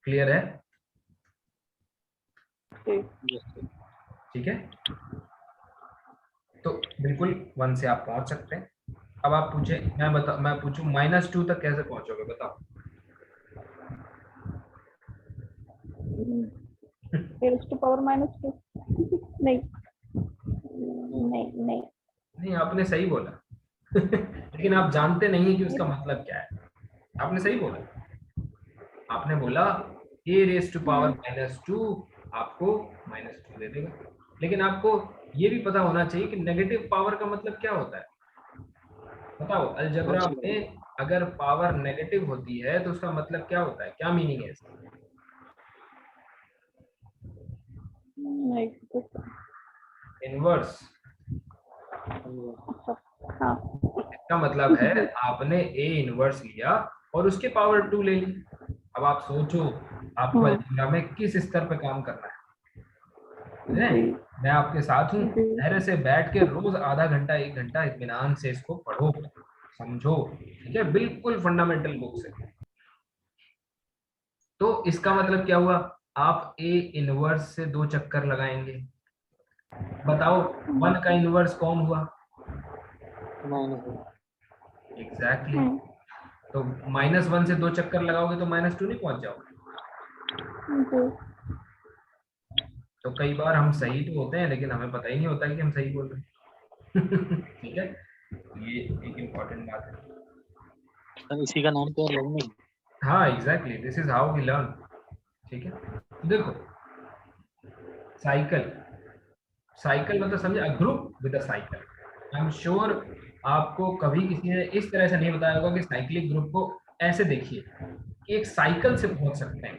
Clear है? ठीक है, तो बिल्कुल 1 से आप पहुंच सकते हैं। अब आप पूछे, मैं पूछूं -2 तक कैसे पहुंचोगे बताओ। पावर -2 नहीं नहीं नहीं नहीं, आपने सही बोला लेकिन आप जानते नहीं है कि उसका मतलब क्या है। आपने सही बोला, आपने बोला a रेज टू पावर -2 आपको -2 दे देगा, लेकिन आपको ये भी पता होना चाहिए कि नेगेटिव पावर का मतलब क्या होता है। बताओ, अलजेब्रा में अगर पावर नेगेटिव होती है तो उसका मतलब क्या होता है, क्या मीनिंग है इसका? नहीं इनवर्स। हाँ इसका मतलब है आपने a इनवर्स लिया और उसके पावर 2 ले ली। अब आप सोचो आपको अलजेब्रा में किस स्तर पे काम करना है। मैं आपके साथ हूँ, धैर्य से बैठ के रोज आधा घंटा 1 घंटा इत्मीनान से इसको पढ़ो, समझो, ठीक है, बिल्कुल फंडामेंटल बुक से। तो इसका मतलब क्या हुआ, आप a इनवर्स से 2 चक्कर लगाएंगे। बताओ 1 का इनवर्स कौन हुआ? एग्जैक्टली तो -1 से 2 चक्कर लगाओगे तो -2 नहीं पहुंच जाओगे। तो कई बार हम सही तो होते हैं लेकिन हमें पता ही नहीं होता कि हम सही बोल रहे हैं ठीक है, ये एक इम्पोर्टेंट बात है। इसी का नाम तो लर्निंग। हाँ exactly, this is how we learn. ठीक है, तो देखो साइकिल, साइकिल मतलब समझे, a group with a cycle. I am sure आपको कभी किसी ने इस तरह से नहीं बताया होगा कि साइक्लिक ग्रुप को ऐसे देखिए कि एक साइकिल से पहुंच सकते हैं।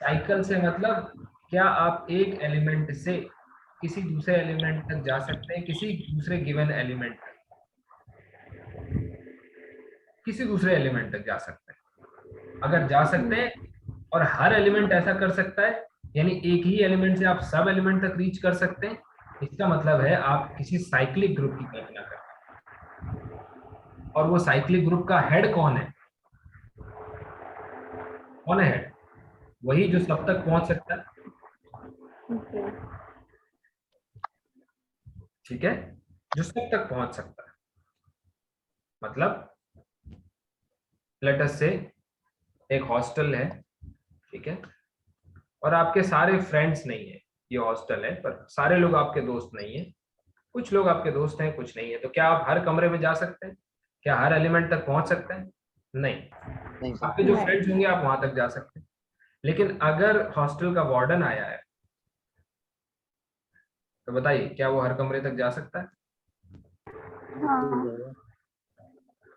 साइकिल से मतलब क्या आप एक एलिमेंट से किसी दूसरे एलिमेंट तक जा सकते हैं, किसी दूसरे गिवन एलिमेंट तक, किसी दूसरे एलिमेंट तक जा सकते हैं। अगर जा सकते हैं और हर एलिमेंट ऐसा कर सकता है, यानी एक ही एलिमेंट से आप सब एलिमेंट तक रीच कर सकते हैं, इसका मतलब है आप किसी साइक्लिक ग्रुप की कल्पना कर रहे हैं। और वो साइक्लिक ग्रुप का हेड कौन है? कौन है हेड? वही जो सब तक पहुंच सकता है। ठीक है, जो सब तक पहुंच सकता है। मतलब लेट अस से एक हॉस्टल है, ठीक है, और आपके सारे फ्रेंड्स नहीं है, ये हॉस्टल है पर सारे लोग आपके दोस्त नहीं है, कुछ लोग आपके दोस्त हैं कुछ नहीं है। तो क्या आप हर कमरे में जा सकते हैं? क्या हर एलिमेंट तक पहुंच सकते हैं? नहीं। आपके जो फ्रेंड्स होंगे आप वहां तक जा सकते हैं। लेकिन अगर हॉस्टल का वार्डन आया है तो बताइए क्या वो हर कमरे तक जा सकता है?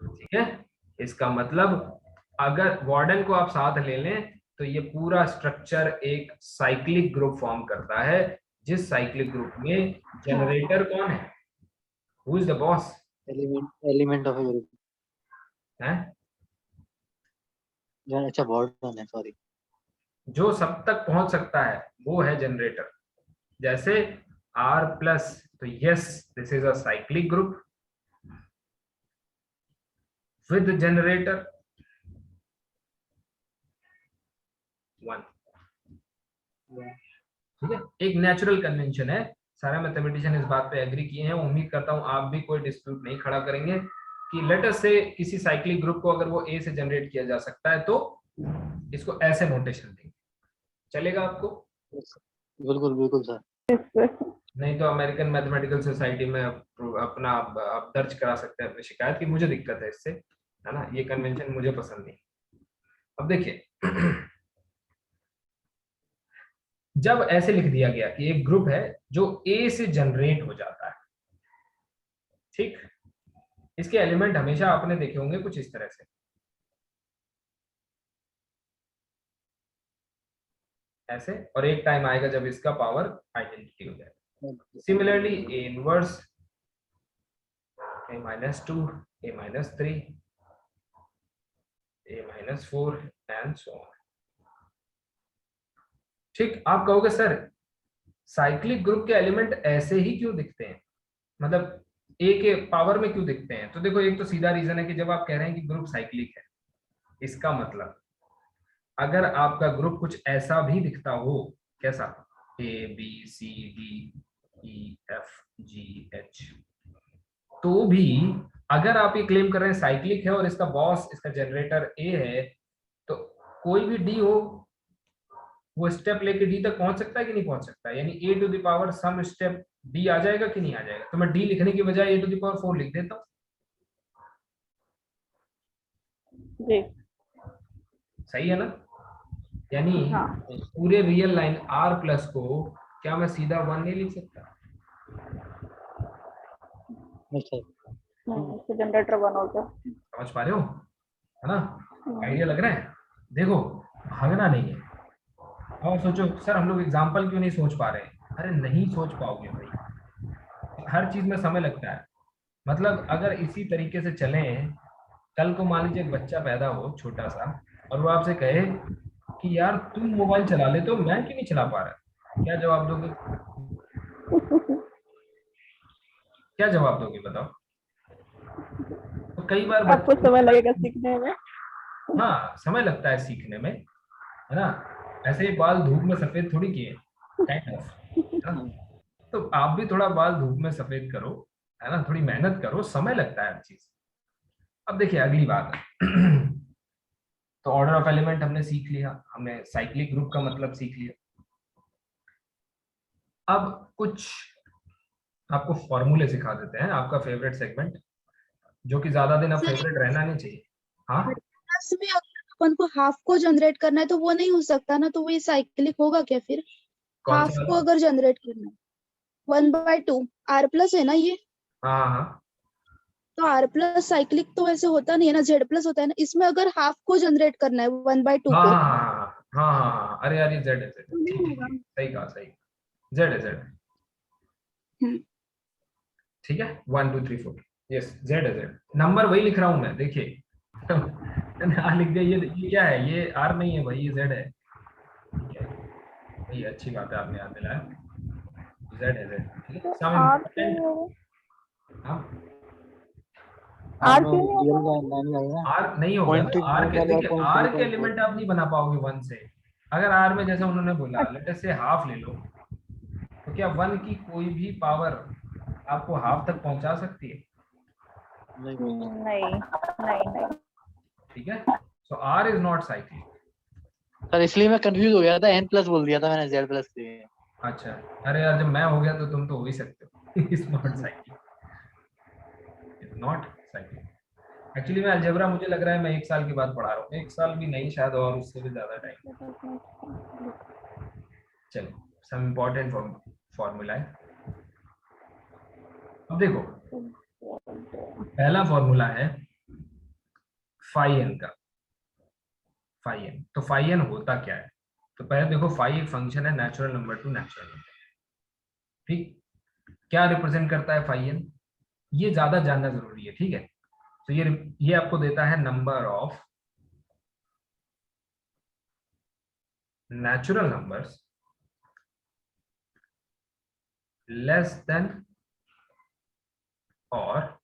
ठीक है, इसका मतलब अगर वार्डन को आप साथ ले लें तो ये पूरा स्ट्रक्चर एक साइक्लिक ग्रुप फॉर्म करता है, जिस साइक्लिक ग्रुप में जनरेटर कौन है, who is the boss element of A group. है, अच्छा वार्डन है, सॉरी। जो सब तक पहुंच सकता है वो है जनरेटर। जैसे R प्लस, तो yes this is a cyclic group with generator 1। ठीक है, एक नेचुरल कन्वेंशन है, सारे मैथमेटिशियन इस बात पे एग्री किए हैं। उम्मीद करता हूं आप भी कोई डिस्प्यूट नहीं खड़ा करेंगे कि लेट अस से किसी साइक्लिक ग्रुप को अगर वो A से जनरेट किया जा सकता है तो इसको ऐसे नोटेशन देंगे, चलेगा आपको? बिल्कुल बिल्कुल सर। नहीं तो अमेरिकन मैथमेटिकल सोसाइटी में अपना आप दर्ज करा सकते हैं अपनी शिकायत की मुझे दिक्कत है इससे, है ना, ये कन्वेंशन मुझे पसंद नहीं। अब देखिए जब ऐसे लिख दिया गया कि एक ग्रुप है जो A से जनरेट हो जाता है, ठीक, इसके एलिमेंट हमेशा आपने देखे होंगे कुछ इस तरह से, ऐसे, और एक टाइम आएगा जब इसका पावर आइडेंटिटी हो जाएगा। Similarly A inverse, A-2, A-3, A-4 and so on. ठीक, आप कहोगे सर साइक्लिक ग्रुप के एलिमेंट ऐसे ही क्यों दिखते हैं, मतलब A के पावर में क्यों दिखते हैं? तो देखो एक तो सीधा रीजन है कि जब आप कह रहे हैं कि ग्रुप साइक्लिक है, इसका मतलब अगर आपका ग्रुप कुछ ऐसा भी दिखता हो, कैसा, ABCDEFGH, तो भी अगर आप ये क्लेम कर रहे हैं साइक्लिक है और इसका बॉस इसका जनरेटर A है, तो कोई भी D हो वो स्टेप लेके D तक पहुंच सकता है कि नहीं पहुंच सकता है, यानी A to the power some step D आ जाएगा कि नहीं आ जाएगा? तो मैं D लिखने की बजाय A टू द पावर 4 लिख देता हूं, जी सही है ना? यानी हाँ पूरे रियल लाइन R प्लस को क्या मैं सीधा 1 नहीं लिख सकता? अच्छा तो जनरेटर 1 हो गया। समझ पा रहे हो, है ना, आइडिया लग रहा है? देखो भागना नहीं है। और सोचो सर हम लोग एग्जाम्पल क्यों नहीं सोच पा रहे हैं? अरे नहीं सोच पाओगे भाई, हर चीज में समय लगता है। मतलब अगर इसी तरीके से चले, कल को मान लीजिए एक बच्चा पैदा हो छोटा सा और वो आपसे कहे कि यार तुम मोबाइल चला ले तो मैं क्यों नहीं चला पा रहा, क्या जवाब दोगे? क्या जवाब दोगे बताओ? तो कई बार आपको समय लगेगा सीखने में। हाँ समय लगता है सीखने में, है ना, ऐसे ही बाल धूप में सफेद थोड़ी किए, काइंड ऑफ, है ना, तो आप भी थोड़ा बाल धूप में सफेद करो, है ना, थोड़ी मेहनत करो, समय लगता है हर चीज। अब देखिए अगली बात तो ऑर्डर ऑफ एलिमेंट हमने सीख लिया, हमने साइक्लिक ग्रुप का मतलब सीख लिया। अब कुछ आपको फॉर्मूले सिखा देते हैं, आपका फेवरेट सेगमेंट, जो कि ज्यादा दिन अब सर फेवरेट रहना नहीं चाहिए। हाँ प्लस में अगर अपन को हाफ को जनरेट करना है तो वो नहीं हो सकता ना, तो वो ये साइक्लिक होगा क्या फिर? कौन हाफ सा को वाला? अगर जनरेट करना है 1/2 R प्लस है ना ये, हाँ हाँ हाँ तो R प्लस साइक्लिक तो वैसे होता नहीं है ना, Z प्लस होता है ना, इसमें अगर हाफ को जनरेट करना है 1/2 हाँ को हाँ हाँ हाँ हाँ हाँ, अरे यार ये जेड है, जेड, तो नहीं ठीक होगा। ठीक, सही कहा, सही, जेड है, जेड, हम्म, ठीक है, 1 2 3 4, यस जेड है, जेड, नंबर वही लिख रहा हूं मैं, देखिए मैंने आर लिख दिया, ये क्या है, ये आर नहीं है भाई, ये जेड है, ठीक है, ये अच्छी बात है आपने याद दिलाया, जेड है, जेड, ठीक है, सम आर इम्पोर्टेंट, हाँ आर में क्यों नहीं रियल होगा? लाइन आएगा। आर नहीं होगा ना, पॉइंट आर के वाला देखिए पॉइंट आर के पॉइंट एलिमेंट आप नहीं बना पाओगे 1 से। अगर आर में जैसा उन्होंने बोला लेट अस से हाफ ले लो, तो क्या 1 की कोई भी पावर आपको हाफ तक पहुंचा सकती है? नहीं नहीं नहीं नहीं। ठीक है, so R is not cyclic. Sir, इसलिए मैं कंफ्यूज हो गया था, n प्लस बोल दिया था मैंने z प्लस से। अच्छा, अरे यार जब मैं हो गया तो तुम तो हो ही सकते हो is not cyclic, is not cyclic. Actually मैं अलजेब्रा मुझे लग रहा है मैं 1 साल के बाद पढ़ा रहा हूँ, 1 साल भी नहीं शायद, और उससे भी ज्यादा टाइम। चलो सम इम्पोर्टेंट फॉर्मूला है। अब देखो पहला फॉर्मूला है फाई एन का, फाई एन। तो फाई एन होता क्या है? तो पहले देखो फाई एक फंक्शन है natural number two natural number. ठीक, क्या रिप्रेजेंट करता है फाई एन, ये ज्यादा जानना जरूरी है। ठीक है, तो ये आपको देता है number of natural numbers less than और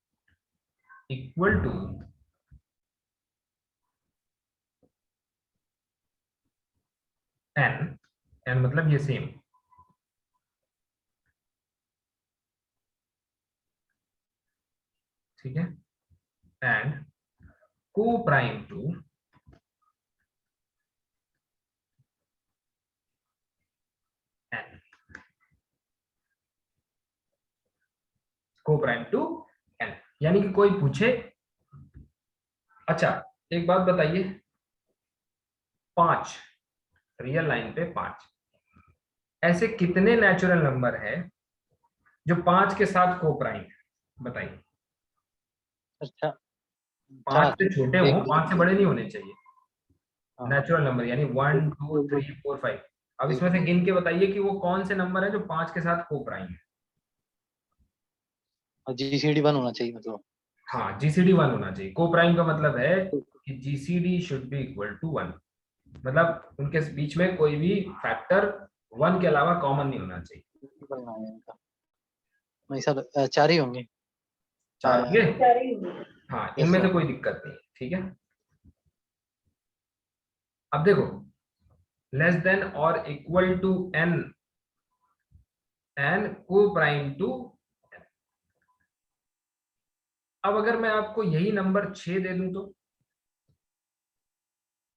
इक्वल टू एन। एन मतलब ये सेम, ठीक है, एंड को प्राइम टू एन, को प्राइम टू एन। यानी कि कोई पूछे, अच्छा एक बात बताइए, 5 रियल लाइन पे 5 ऐसे कितने नेचुरल नंबर है जो 5 के साथ को प्राइम है? बताइए। अच्छा 5 से छोटे हो, 1 5 से बड़े नहीं होने चाहिए हाँ, नेचुरल नंबर, यानी 1 2 3 4 5। अब इसमें से गिन के बताइए कि वो कौन से नंबर है जो 5 के साथ को प्राइम है। और जीसीडी 1 होना चाहिए मतलब। हाँ, जीसीडी 1 होना चाहिए। को प्राइम का मतलब है कि GCD should be equal to 1, मतलब उनके बीच में कोई भी फैक्टर 1 के अलावा कॉमन नहीं होना चाहिए। बनाना है इनका। नहीं सर 4 ही होंगे। 4 होंगे, है। हाँ, Yes, इनमें से sir. कोई दिक्कत नहीं है। ठीक है, अब देखो लेस देन और इक्वल टू एन, एन को प्राइम टू। अब अगर मैं आपको यही नंबर 6 दे दूं तो?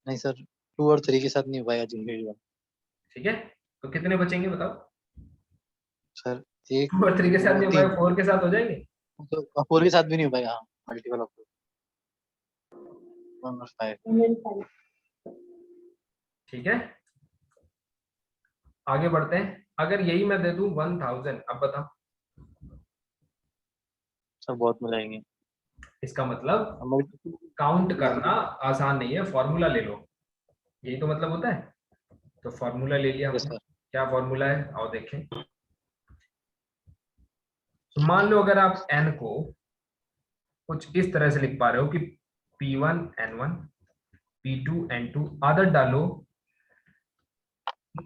नहीं सर 2 और 3 के साथ नहीं हो पाएगा जीसीडी 1 ठीक है, तो कितने बचेंगे बताओ? सर। 1 2 और 3 के साथ 2 नहीं हो 3 पाएगा, 4 के साथ हो जाएंगे। तो 4 के साथ भी नहीं हो पाएगा। हाँ मल्टीपल ऑफ 1 और 5। ठीक है, आगे बढ़ते हैं। अगर यही मैं दे दूं 1000, अब बताओ, सर बहुत मिलाएंगे। इसका मतलब मल्टीपल काउंट करना आसान नहीं है, फॉर्मूला ले लो, यही तो मतलब होता है। तो फॉर्मूला ले लिया यस हमने। सर। क्या फॉर्मूला है आओ देखें। तो मान लो अगर आप n को कुछ इस तरह से लिख पा रहे हो कि p1 n1 p2 n2, आदत डालो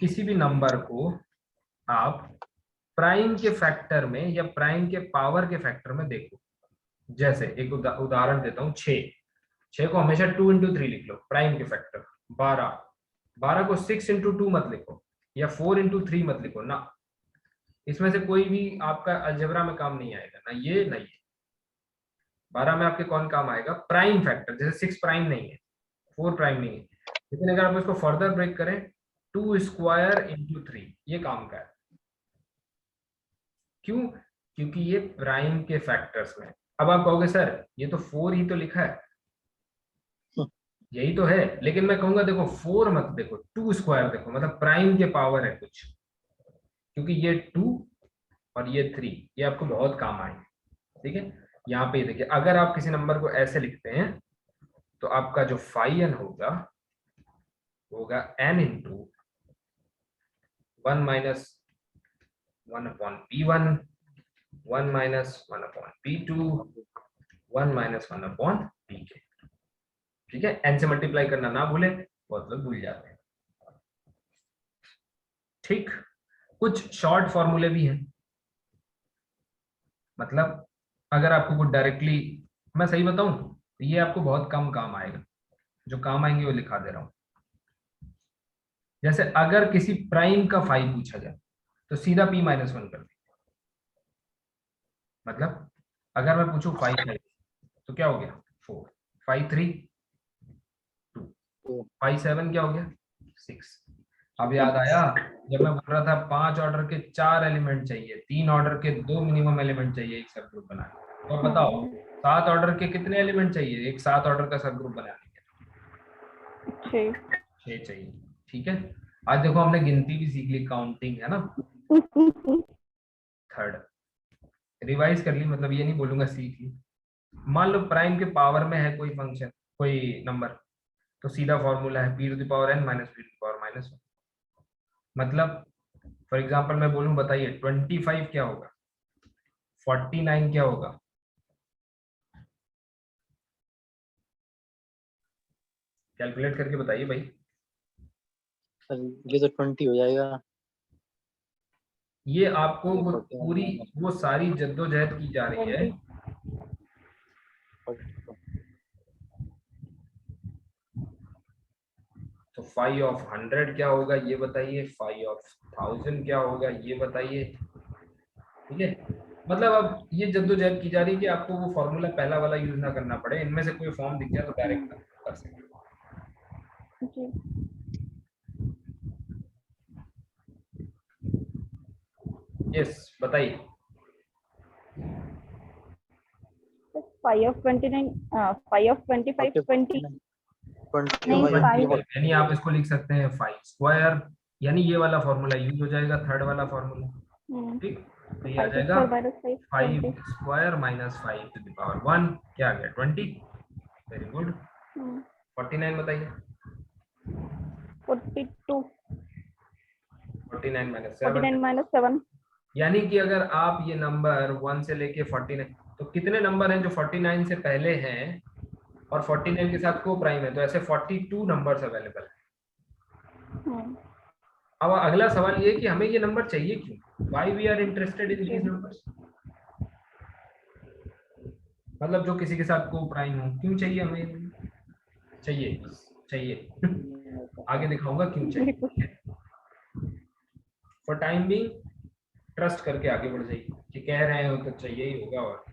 किसी भी नंबर को आप प्राइम के फैक्टर में या प्राइम के पावर के फैक्टर में देखो। जैसे एक उदाहरण देता हूँ, 6 को हमेशा 2 into 3 लिख लो प्राइम के फैक्टर। 12 को 6 into 2 मत लिखो, या 4 into 3 मत लिखो ना, इसमें से कोई भी आपका अलजेब्रा में काम नहीं आएगा, ना ये ना ये। 12 में आपके कौन काम आएगा? प्राइम फैक्टर, जैसे 6 प्राइम नहीं है, 4 प्राइम नहीं है, लेकिन अगर आप इसको फर्दर ब्रेक करें 2 स्क्वायर into 3, ये काम का है। क्यों? क्योंकि ये प्राइम के फैक्टर्स में। अब आप कहोगे सर ये तो 4 ही तो लिखा है, यही तो है, लेकिन मैं कहूंगा देखो 4 मत देखो, 2 स्क्वायर देखो, मतलब प्राइम के पावर है कुछ, क्योंकि ये 2 और ये 3 ये आपको बहुत काम आएंगे। ठीक है, यहाँ पे देखिए अगर आप किसी नंबर को ऐसे लिखते हैं तो आपका जो फाई एन होगा n into 1 minus 1 upon p1, 1 minus 1 upon p2, 1 minus 1 upon pk। ठीक है, n से मल्टीप्लाई करना ना भूले, बहुत लोग भूल जाते हैं। ठीक, कुछ शॉर्ट फॉर्मूले भी हैं, मतलब अगर आपको कुछ डायरेक्टली मैं सही बताऊं तो ये आपको बहुत कम काम आएगा, जो काम आएंगे वो लिखा दे रहा हूं। जैसे अगर किसी प्राइम का फाई पूछा जाए तो सीधा p-1 कर दे, मतलब अगर मैं पूछूं 5 तो क्या हो गया 4, 5 3 2, 5 7 क्या हो गया 6। अब याद आया जब मैं बोल रहा था 5 ऑर्डर के 4 एलिमेंट चाहिए, 3 ऑर्डर के 2 मिनिमम एलिमेंट चाहिए एक सब ग्रुप बनाने। तो बताओ 7 ऑर्डर के कितने एलिमेंट चाहिए एक 7 ऑर्डर का सब ग्रुप बनाने के? 6 चाहिए। ठीक है, आज देखो हमने गिनती भी सीख ली, काउंटिंग है ना, थर्ड रिवाइज कर ली, मतलब ये नहीं बोलूंगा सीख ली। मान लो प्राइम के पावर में है कोई फंक्शन, कोई नंबर, तो सीधा फॉर्मूला है p to the power n minus p to the power -1। मतलब फॉर एग्जांपल मैं बोलूं, बताइए 25 क्या होगा, 49 क्या होगा? कैलकुलेट करके बताइए भाई। सर ये तो 20 हो जाएगा। ये आपको वो पूरी वो सारी जद्दोजहद की जा रही है। 20। तो 5 ऑफ 100 क्या होगा ये बताइए, 5 ऑफ 1000 क्या होगा ये बताइए। ठीक है, मतलब अब ये जद्दोजहद की जा रही है कि आपको वो फॉर्मूला पहला वाला यूज ना करना पड़े, इनमें से कोई फॉर्म दिख जाए तो डायरेक्ट कर सकते जी। हो। यस बताइए। 5 of 29, 5 of 25, 20। 20 नहीं, होगा, 5। यानी आप इसको लिख सकते हैं 5 स्क्वायर, यानी ये वाला फॉर्मूला यूज हो जाएगा, थर्ड वाला फॉर्मूला। ठीक, तो ये आ 5 जाएगा square minus 5, 5 20। Square minus 5 to the power 1 क्या आ गया 20। Very good. 49 बताइए। 42, 49 माइनस 49 7, minus 7। यानी कि अगर आप ये नंबर 1 से लेके 49, तो कितने नंबर हैं जो 49 से पहले हैं और 49 के साथ को प्राइम है, तो ऐसे 42 नंबर्स अवेलेबल है। अब अगला सवाल ये कि हमें ये नंबर चाहिए क्यों, why we are interested in these numbers, मतलब जो किसी के साथ को प्राइम हो, क्यों चाहिए हमें, चाहिए आगे दिखाऊंगा क्यों चाहिए। फॉर टाइम बीइंग ट्रस्ट करके आगे बढ़ जाइए कि कह रहे हो तो चाहिए ही होगा। और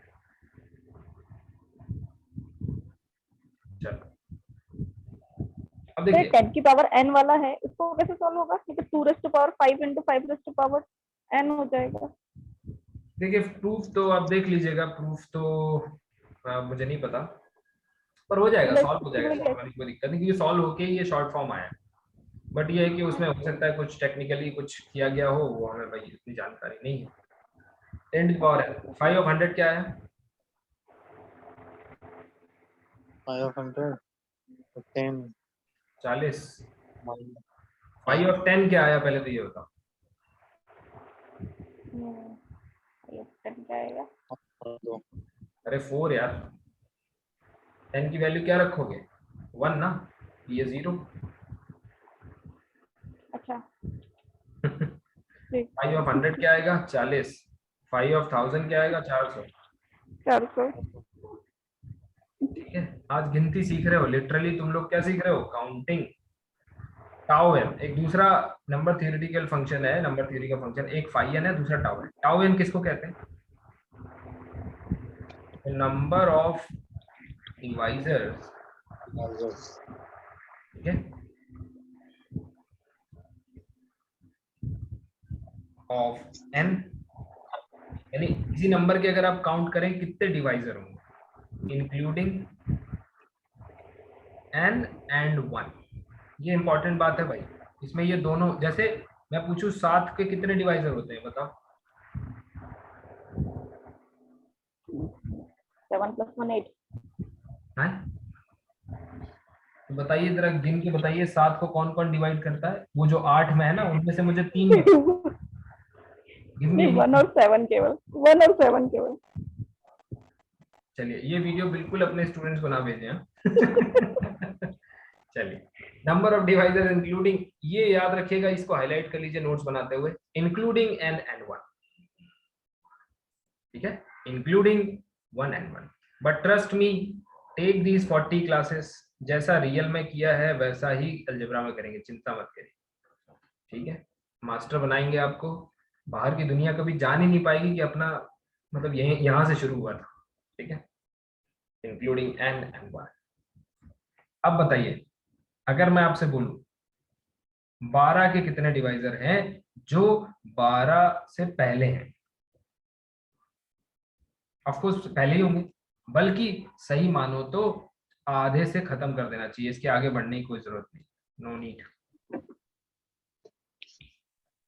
चलो अब देखिए 10 की पावर n वाला है, इसको कैसे सॉल्व होगा? ये तो 2 raised to power 5 into 5 raised to power n हो जाएगा। देखिए प्रूफ तो आप देख लीजिएगा, प्रूफ तो मुझे नहीं पता, पर हो जाएगा, सॉल्व हो जाएगा, सॉल्व होने की कोई दिक्कत नहीं, क्योंकि सॉल्व होके ये शॉर्ट फॉर्म आया। बट ये है कि उसमें हो सकता है कुछ टेक्निकली कुछ किया गया हो, वो हमें भाई इतनी जानकारी नहीं है। 10 की पावर है 5 ऑफ 100 क्या है? 5 of 100 तो 10 40। minus 5 ऑफ 10 क्या आया पहले तो ये बताओ। 10 क्या आएगा? 2। अरे 4 यार, 10 की वैल्यू क्या रखोगे 1 ना, ये 0। अच्छा 5 ऑफ 100 क्या आएगा 40, 5 ऑफ 1000 क्या आएगा 400। 400। ठीक है, आज गिनती सीख रहे हो, लिटरली तुम लोग क्या सीख रहे हो, काउंटिंग। टाउ एन एक दूसरा नंबर थियोरेटिकल फंक्शन है, नंबर थ्योरी का फंक्शन, एक फाई एन है, दूसरा टाउ एन। टाउ एन किसको कहते हैं, नंबर ऑफ डिवाइजर्स। ठीक है, ऑफ एन, यानी किसी नंबर के अगर आप काउंट करें कितने डिवाइजर होंगे, इंक्लूडिंग एन एंड 1। ये इंपॉर्टेंट बात है भाई, इसमें ये दोनों, जैसे मैं पूछूं 7 के कितने डिवाइजर होते हैं बताओ। 7 plus 1 8। हैं, तो बताइए जरा गिन के बताइए 7 को कौन कौन डिवाइड करता है, वो जो 8 में है ना उनमें से मुझे 3 में नहीं, 1 और 7 केवल, 1 और 7 केवल। चलिए ये वीडियो बिल्कुल अपने स्टूडेंट्स को ना भेजें हाँ? चलिए, नंबर ऑफ डिवाइजर इंक्लूडिंग, ये याद रखिएगा, इसको हाईलाइट कर लीजिए नोट्स बनाते हुए, इंक्लूडिंग एन एंड 1। ठीक है, including 1 and 1। But trust me, take these 40 classes, जैसा रियल में किया है वैसा ही अलजेब्रा में करेंगे, चिंता मत करिए। ठीक है, मास्टर बनाएंगे आपको, बाहर की दुनिया कभी जान ही नहीं पाएगी कि अपना मतलब यहाँ से शुरू हुआ था। ठीक है, इंक्लूडिंग एन एंड 1। अब बताइए अगर मैं आपसे बोलूं 12 के कितने डिवाइजर हैं जो 12 से पहले हैं, ऑफ कोर्स पहले ही होंगे, बल्कि सही मानो तो आधे से खत्म कर देना चाहिए, इसके आगे बढ़ने की कोई जरूरत नहीं, नो नीड।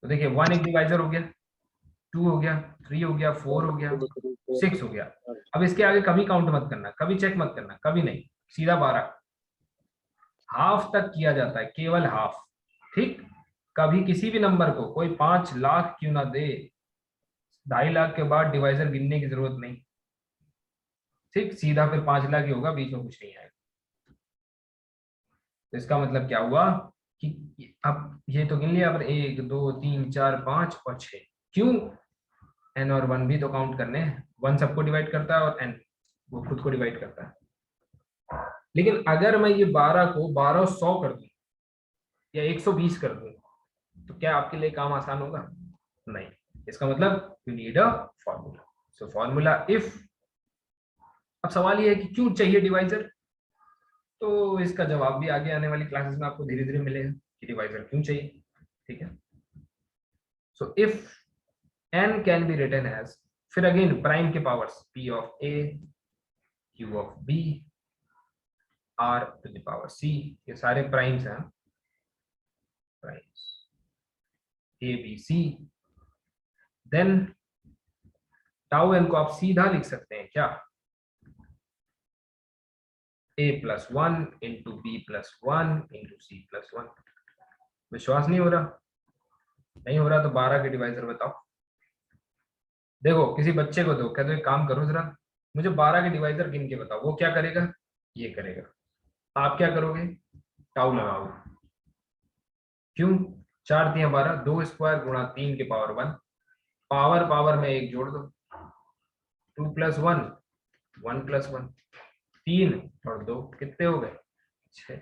तो देखिए 1 एक डिवाइजर हो गया, 2 हो गया, 3 हो गया, 4 हो गया, 6 हो गया। अब इसके आगे कभी काउंट मत करना, कभी चेक मत करना, कभी नहीं, सीधा 12। हाफ तक किया जाता है, केवल हाफ। ठीक, कभी किसी भी नंबर को कोई 5 लाख क्यों ना दे, 2.5 लाख के बाद डिवाइजर गिनने की जरूरत नहीं। ठीक, सीधा फिर 5 लाख ही होगा, बीच में कुछ नहीं आएगा। तो इसका मतलब क्या हुआ कि अब ये तो गिन लिया, अब 1 2 3 4 5 और 6, क्यों? n और 1 भी तो काउंट करने हैं। 1 सबको डिवाइड करता है और n वो खुद को डिवाइड करता है। लेकिन अगर मैं ये 12 को 1200 कर दूं या 120 कर दूं, तो क्या आपके लिए काम आसान होगा? नहीं। इसका मतलब you need a formula. So formula if. अब सवाल ये है कि क्यों चाहिए डिवाइजर, तो इसका जवाब भी आगे आने वाली क्लासेस में आपको धीरे धीरे मिलेगा कि डिवाइजर क्यों चाहिए। ठीक है, so if n can be written as, फिर अगेन प्राइम के powers p of a, q of b, r to the power c, ये सारे प्राइम्स हैं, primes a b c। Then tau n को आप सीधा लिख सकते हैं क्या, a+1 into b+1 into c+1। विश्वास नहीं हो रहा? नहीं हो रहा तो 12 के डिवाइजर बताओ। देखो किसी बच्चे को दो, कह दो एक काम करो जरा, मुझे 12 के डिवाइजर गिन के बताओ, वो क्या करेगा? ये करेगा। आप क्या करोगे? टाउ लगाओगे। क्यों? 4 तिया 12, 2 स्क्वायर गुणा 3 के पावर 1, पावर पावर में 1 जोड़ दो, 2 + 1 1 + 1, 3 और 2 कितने हो गए? 6।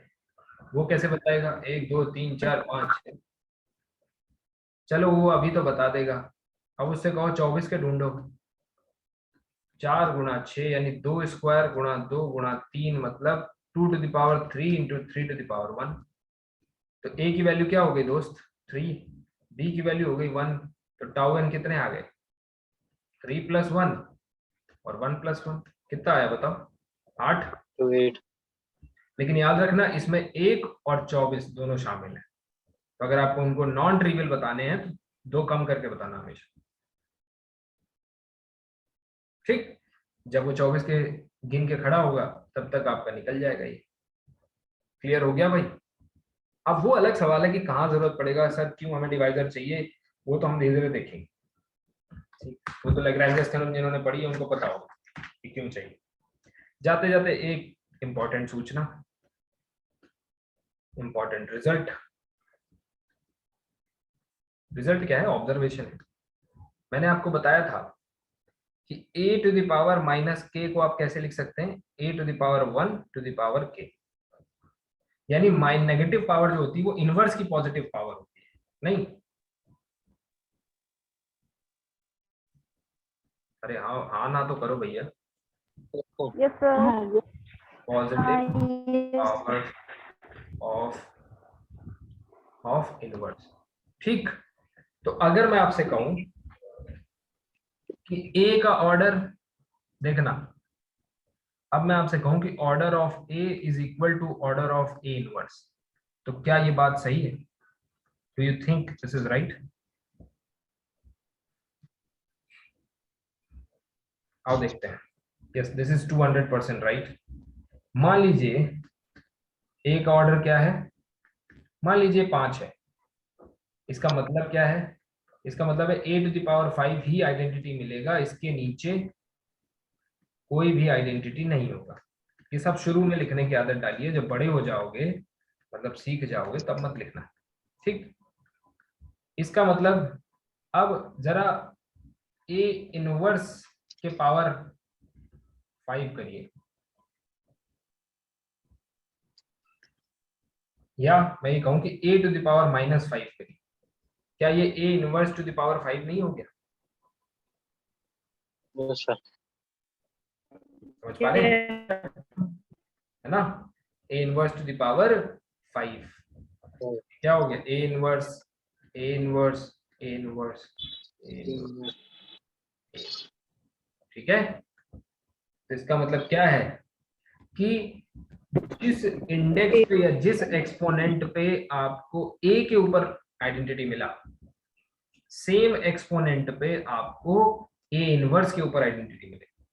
वो कैसे बताएगा? 1 2 3 4 5 6। चलो वो अभी तो बता देगा, अब उससे कहो 24 के ढूंढो। 4 गुणा 6 यानी 2 स्क्वायर गुणा 2 गुणा 3 मतलब 2 to the power 3 into 3 to the power 1। तो a की वैल्यू क्या हो गई दोस्त? 3, b की वैल्यू हो गई 1, तो टाउ n कितने आ गए? 3 + 1 और 1 + 1 कितना आया बताओ? 8। तो 8। लेकिन याद रखना इसमें 1 और 24 दोनों शामिल है, तो अगर आपको उनको नॉन ट्रिवियल बताने हैं तो 2 कम करके बताना हमेशा। ठीक, जब वो 24 के गिन के खड़ा होगा तब तक आपका निकल जाएगा ये। क्लियर हो गया भाई? अब वो अलग सवाल है कि कहाँ जरूरत पड़ेगा सर, क्यों हमें डिवाइजर चाहिए, वो तो हम धीरे धीरे देखेंगे। वो तो लैग्रेंज थ्योरम जिन्होंने पढ़ी है उनको पता होगा कि क्यों चाहिए। जाते जाते एक इंपॉर्टेंट सूचना, इंपॉर्टेंट रिजल्ट। रिजल्ट क्या है? ऑब्जर्वेशन है। मैंने आपको बताया था कि a to the power -k को आप कैसे लिख सकते हैं? a to the power 1 to the power k, यानी नेगेटिव पावर जो होती है वो इनवर्स की पॉजिटिव पावर होती है। नहीं? अरे हाँ हाँ ना तो करो भैया। Yes sir. Positive power of inverse. ठीक, तो अगर मैं आपसे कहूं कि a का ऑर्डर देखना, अब मैं आपसे कहूं कि order of a is equal to order of a inverse, तो क्या ये बात सही है? Do you think this is right? आओ देखते हैं। Yes, this is 200% right. मान लीजिए a का ऑर्डर क्या है? मान लीजिए 5 है। इसका मतलब क्या है? इसका मतलब है a टू द पावर 5 ही आइडेंटिटी मिलेगा, इसके नीचे कोई भी आइडेंटिटी नहीं होगा। ये सब शुरू में लिखने की आदत डालिए, जब बड़े हो जाओगे मतलब सीख जाओगे तब मत लिखना। ठीक, इसका मतलब अब जरा a इनवर्स के पावर 5 करिए, या मैं ये कहूं कि a टू द पावर -5 करिए, क्या ये a inverse two the power 5 नहीं हो गया? Yes sir. समझ पा रहे हैं? है ना? a inverse two the power 5 क्या हो गया? a inverse a inverse a inverse a inverse. ठीक है, तो इसका मतलब क्या है कि जिस इंडेक्स पे या जिस एक्सपोनेंट पे आपको a के ऊपर आइडेंटिटी मिला, सेम एक्सपोनेंट पे आपको a इनवर्स के ऊपर आइडेंटिटी मिलेगी,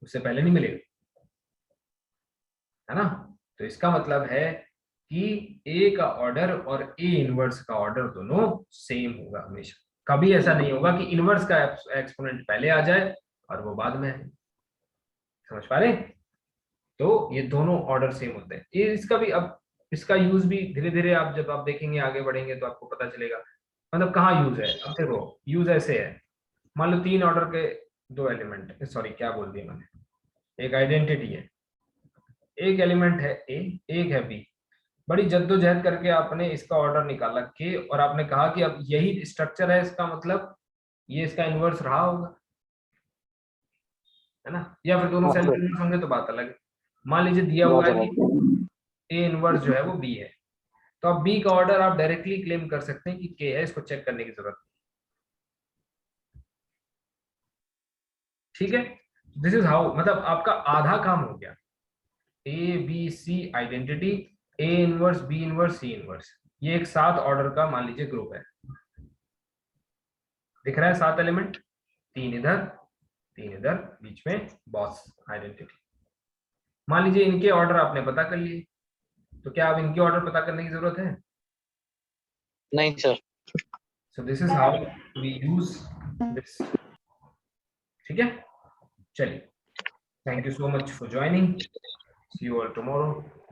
उससे पहले नहीं मिलेगी, है ना? तो इसका मतलब है कि ए का ऑर्डर और ए इनवर्स का ऑर्डर दोनों सेम होगा हमेशा। कभी ऐसा नहीं होगा कि इनवर्स का एक्सपोनेंट पहले आ जाए और वो बाद में है। समझ पा रहे? तो ये दोनों ऑर्डर सेम होते हैं। ये इसका भी अब इसका यूज भी धीरे धीरे आप जब आप देखेंगे आगे बढ़ेंगे तो आपको पता चलेगा मतलब कहाँ यूज है। अब देखो यूज ऐसे है, मान लो 3 ऑर्डर के 2 एलिमेंट, सॉरी क्या बोल दिया मैंने, एक आइडेंटिटी है, एक एलिमेंट है ए, एक है बी। बड़ी जद्दोजहद करके आपने इसका ऑर्डर निकाला के और आपने कहा कि अब यही स्ट्रक्चर है, इसका मतलब ये इसका इनवर्स रहा होगा, है ना? या फिर दोनों हाँ सेल्फ सर, इनवर्स होंगे तो बात अलग है। मान लीजिए दिया हुआ है कि ए इनवर्स जो है वो बी है, तो अब बी का ऑर्डर आप डायरेक्टली क्लेम कर सकते हैं कि के है, इसको चेक करने की जरूरत नहीं। ठीक है, दिस इज हाउ, मतलब आपका आधा काम हो गया। A B C identity, A inverse B inverse C inverse, ये एक 7 ऑर्डर का मान लीजिए ग्रुप है। दिख रहा है 7 एलिमेंट, 3 इधर 3 इधर, बीच में बॉस आइडेंटिटी। मान लीजिए इनके ऑर्डर आपने पता कर लिए, तो क्या अब इनके ऑर्डर पता करने की जरूरत है? नहीं sir. So this is how we use this. ठीक है, चलिए, thank you so much for joining, see you all tomorrow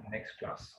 next class.